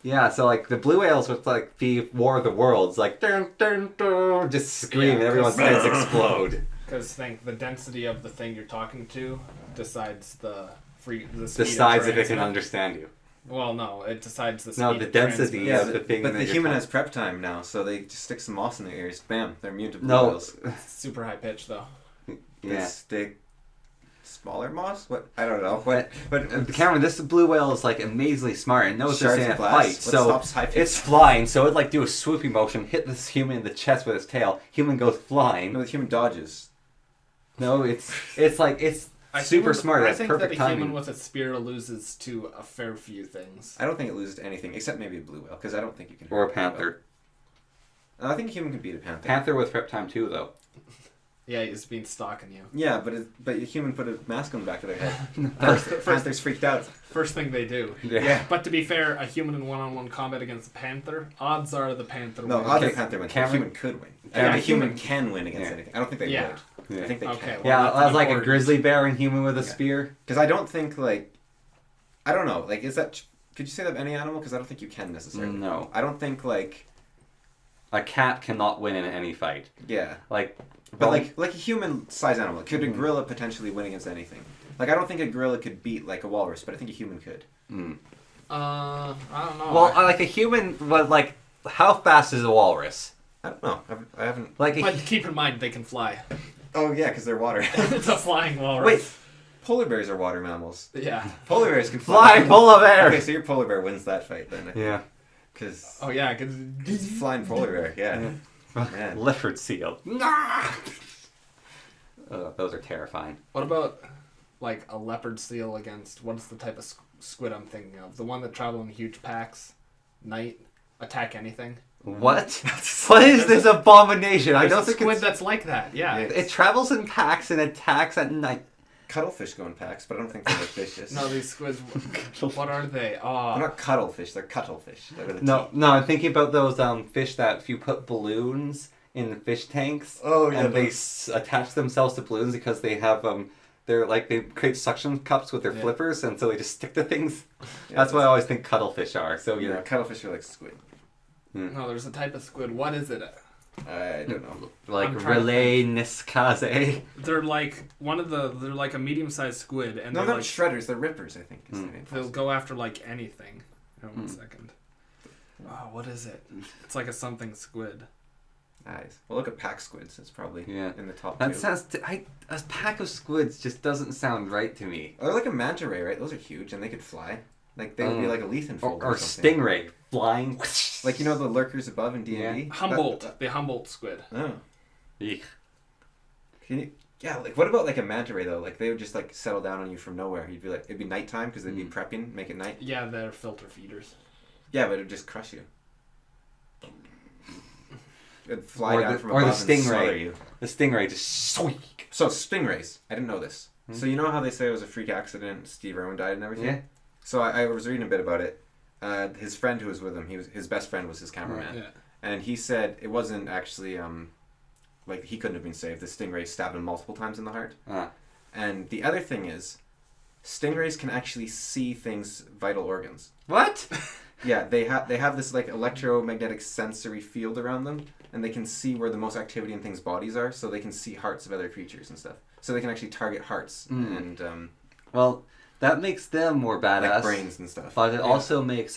Yeah, so like the blue whales would like be War of the Worlds, like dun, dun, dun, just scream and everyone's heads explode. Because think the density of the thing you're talking to decides the speed Decides of if it can transmit. understand you. Well, no, it decides the speed. No, the of density transmit. of the thing. But that the you're human talking- has prep time now, so they just stick some moss in their ears. Bam, they're immune to blue No. whales. Super high pitch though. They Yeah. stick smaller moss? What? I don't know. What? Cameron, this blue whale is like amazingly smart and knows Shards this in of a glass? fight. What So stops high pitch? it's flying, so it'd like do a swooping motion, hit this human in the chest with its tail. Human goes flying. No, the human dodges. No, it's like it's super smart. I It's think perfect that a timing. human with a spear loses to a fair few things. I don't think it loses to anything except maybe a blue whale, because I don't think you can. Or a hurt blue whale. panther. I think a human can beat a panther. Panther with prep time too, though. Yeah, he's been stalking you. Yeah, but a human put a mask on the back of their head. Panther's freaked out. First thing they do. Yeah. But to be fair, a human in one-on-one combat against a panther, odds are the panther No, wins. odds are panther wins. A Cameron- human could win. Cameron- A human can win against Yeah. anything. I don't think they Yeah. would. Yeah. I think they Okay, can. well, Yeah, that's that's like a important. grizzly bear and human with a Yeah. spear. Because I don't think like, I don't know. Like, is that? Could you say that of any animal? Because I don't think you can necessarily. No. I don't think like. A cat cannot win in any fight. Yeah. Like, But like a human-sized animal, could a gorilla potentially win against anything? Like I don't think a gorilla could beat like a walrus, but I think a human could. I don't know. well, like a human, but like, how fast is a walrus? I don't know. I haven't. Like, But keep in mind, they can fly. Oh yeah, because they're water. It's a flying walrus. Wait, polar bears are water mammals. Yeah. Polar bears can fly polar bear. Okay, so your polar bear wins that fight then. Yeah. Because Oh yeah, because flying polar bear, yeah. Man. Leopard seal. Those are terrifying. What about like a leopard seal against what's the type of squid I'm thinking of? The one that travel in huge packs, night, attack anything. What? What is this abomination? I There's don't a think squid it's... that's like that. Yeah. Yeah. It travels in packs and attacks at night. Cuttlefish go in packs, but I don't think they're vicious. No, these squids. What are they? They're Oh, not cuttlefish, they're cuttlefish. They're with a No, T. no, I'm thinking about those fish that if you put balloons in the fish tanks, Oh, yeah, and they those- attach themselves to balloons because they have they're like they create suction cups with their Yeah. flippers, and so they just stick to things. Yeah, That's what I always think cuttlefish are. So you Yeah, know, cuttlefish are like squid. no, there's a type of squid. What is it? I don't know. like I'm trying to relay niscaze. They're like they're like a medium-sized squid, and No, they're they're like shredders, they're rippers, I think. Is their name. they'll go after like anything. Hold on 1 second. Oh, what is it? It's like a something squid. Nice. Well, look at pack squids. It's probably Yeah. in the top That two. sounds. A pack of squids just doesn't sound right to me. Or like a manta ray, right? Those are huge and they could fly. Like they would be like a lethan fold Or something. stingray flying. Like you know the lurkers above in D&D? Humboldt, the Humboldt squid. Oh. Eek. Can you, yeah, like what about like a manta ray though? Like they would just like settle down on you from nowhere. You'd be like, it'd be nighttime because they'd be prepping, make it night. Yeah, they're filter feeders. Yeah, but it'd just crush you. It'd fly Or down the- from or the above and smother stingray. you. The stingray just squeak. So stingrays, I didn't know this. So you know how they say it was a freak accident, Steve Irwin died and everything? Yeah. So I was reading a bit about it. His friend who was with him, his best friend was his cameraman. Yeah. And he said it wasn't actually, like he couldn't have been saved. The stingray stabbed him multiple times in the heart. Ah. And the other thing is, stingrays can actually see things, vital organs. What? Yeah, they have this like electromagnetic sensory field around them, and they can see where the most activity in things' bodies are, so they can see hearts of other creatures and stuff. So they can actually target hearts. And Well, That makes them more badass. Like brains and stuff. But it also makes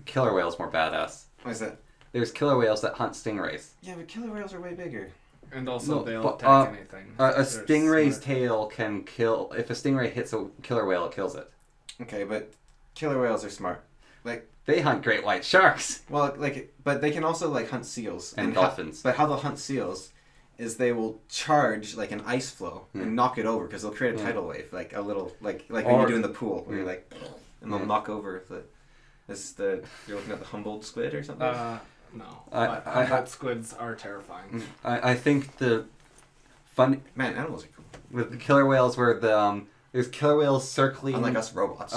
killer whales more badass. Why is that? There's killer whales that hunt stingrays. Yeah, but killer whales are way bigger. And also No, they'll but, attack anything. A They're stingray's smart. tail can kill. If a stingray hits a killer whale, it kills it. Okay, but killer whales are smart. Like, They hunt great white sharks. well, like, but they can also like hunt seals And how- dolphins. but how they'll hunt seals is they will charge like an ice flow and knock it over because they'll create a Yeah. tidal wave, like a little like when Or- you do in the pool where you're like, and they'll Yeah. knock over the. You're looking at the Humboldt squid or something. No. I- Humboldt squids are terrifying. I think the funny Man, animals are cool. with the killer whales were the there's killer whales circling. Unlike us robots.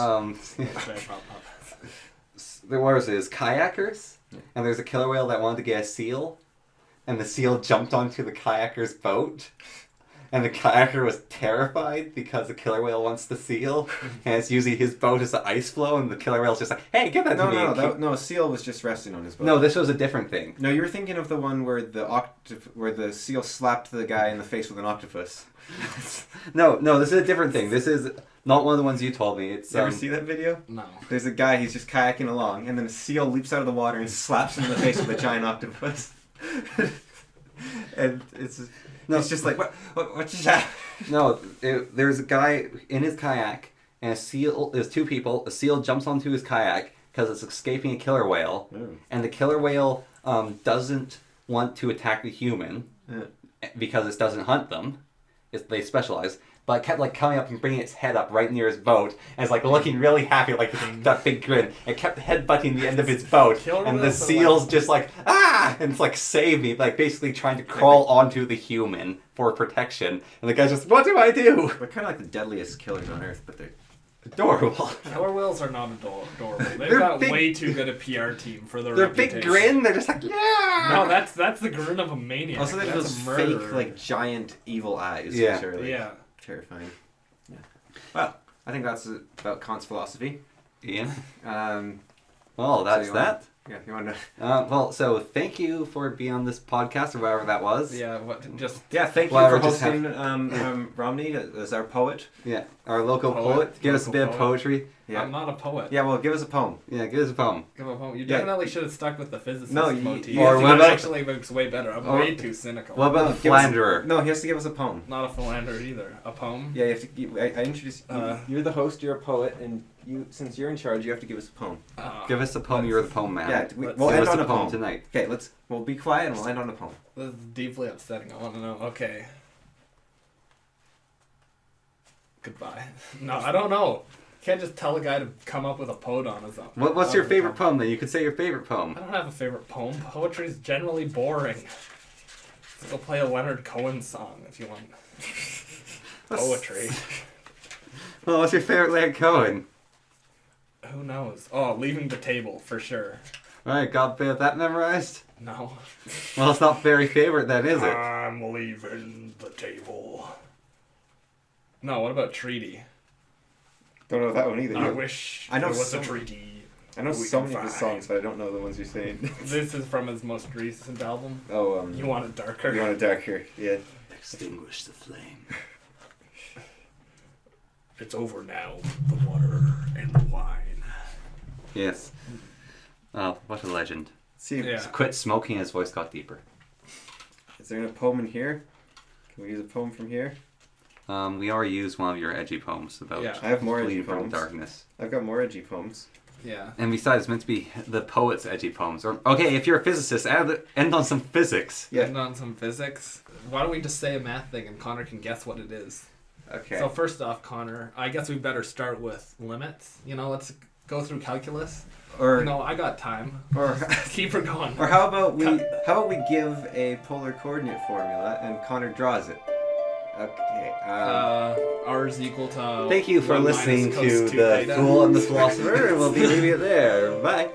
There was kayakers, Yeah. and there's a killer whale that wanted to get a seal, and the seal jumped onto the kayaker's boat, and the kayaker was terrified because the killer whale wants the seal, and it's using his boat as the ice flow, and the killer whale's just like, "Hey, give that to me!" no, a seal was just resting on his boat. No, this was a different thing. No, you were thinking of the one where where the seal slapped the guy in the face with an octopus. No, this is a different thing. This is not one of the ones you told me. It's You ever see that video? No. There's a guy, he's just kayaking along, and then a seal leaps out of the water and slaps him in the face with a giant octopus. And it's just like, what just happened? No, there's a guy in his kayak, and a seal. There's two people. A seal jumps onto his kayak because it's escaping a killer whale, and the killer whale doesn't want to attack the human because it doesn't hunt them. They specialize, but it kept like coming up and bringing its head up right near his boat, and it's like looking really happy, like that big grin. It kept headbutting the end of his boat, and the seal's just like and it's like save me, like basically trying to crawl onto the human for protection. And the guy's just, what do I do? They're kind of like the deadliest killers on Earth, but they're Adorable. Killer whales are not adorable. They've They're got big- way too good a PR team for their Their reputation. big grin, they're just like, yeah! No, that's the grin of a maniac. also they have That's those a murderer. fake like giant evil eyes, Yeah. which are like, Yeah. terrifying. Yeah. Well, I think that's about Kant's philosophy. Ian? Um, Well, that's you want- that. yeah, you want to? Well, so thank you for being on this podcast or whatever that was. Yeah, what just Yeah, thank you Whatever, for just have- hosting Romney as our poet. Yeah. Our local Poet. poet. Give us a Local bit of poet. poetry. Yeah. I'm not a poet. Yeah, well, give us a poem. Yeah, give us a poem. Give a poem. You Yeah. definitely should have stuck with the physicist No, you- motif. or what That about- actually makes way better. I'm or- way too cynical. What about the Give us- Philanderer? No, he has to give us a poem. Not a philanderer either. A poem? Yeah, you have to. I introduce. Uh, You're the host. You're a poet, and since you're in charge, you have to give us a poem. Give us a poem, you're the poem man. Yeah, let's we'll Give end us on a a poem poem tonight. Okay, we'll be quiet and we'll end on a poem. This is deeply upsetting. I want to know. Okay. Goodbye. No, I don't know. Can't just tell a guy to come up with a poem on his own. What's your favorite poem then? You could say your favorite poem. I don't have a favorite poem. Poetry is generally boring. Let's go play a Leonard Cohen song if you want poetry. Well, what's your favorite Leonard Cohen? Who knows? Oh, Leaving the Table, for sure. Alright, got a bit of that memorized? No. Well, it's not very favorite then, is it? I'm leaving the table. No, what about Treaty? Don't know that one either. I wish I know there was so- a treaty. I know we so can many of his find. songs, but I don't know the ones you're saying. This is from his most recent album. Oh, You Want It Darker? You want it darker? Yeah. Extinguish the flame. It's over now. The water and the wine. Yes. Oh, what a legend. See, Yeah. Quit smoking, his voice got deeper. is there a poem in here? Can we use a poem from here? We already used one of your edgy poems about Yeah. I have more edgy fleeing from poems. darkness. I've got more edgy poems. Yeah. And besides, it's meant to be the poet's edgy poems. Or okay, if you're a physicist, end on some physics. Yeah. And on some physics. Why don't we just say a math thing and Connor can guess what it is? Okay. So first off, Connor, I guess we better start with limits. Let's go through calculus. or I got time. or Keep her going. or how about we give a polar coordinate formula and Connor draws it? Okay. R is equal to. Thank you for 1 listening minus cos to 2 The theta. Fool and the Philosopher, and we'll be leaving it there. Bye.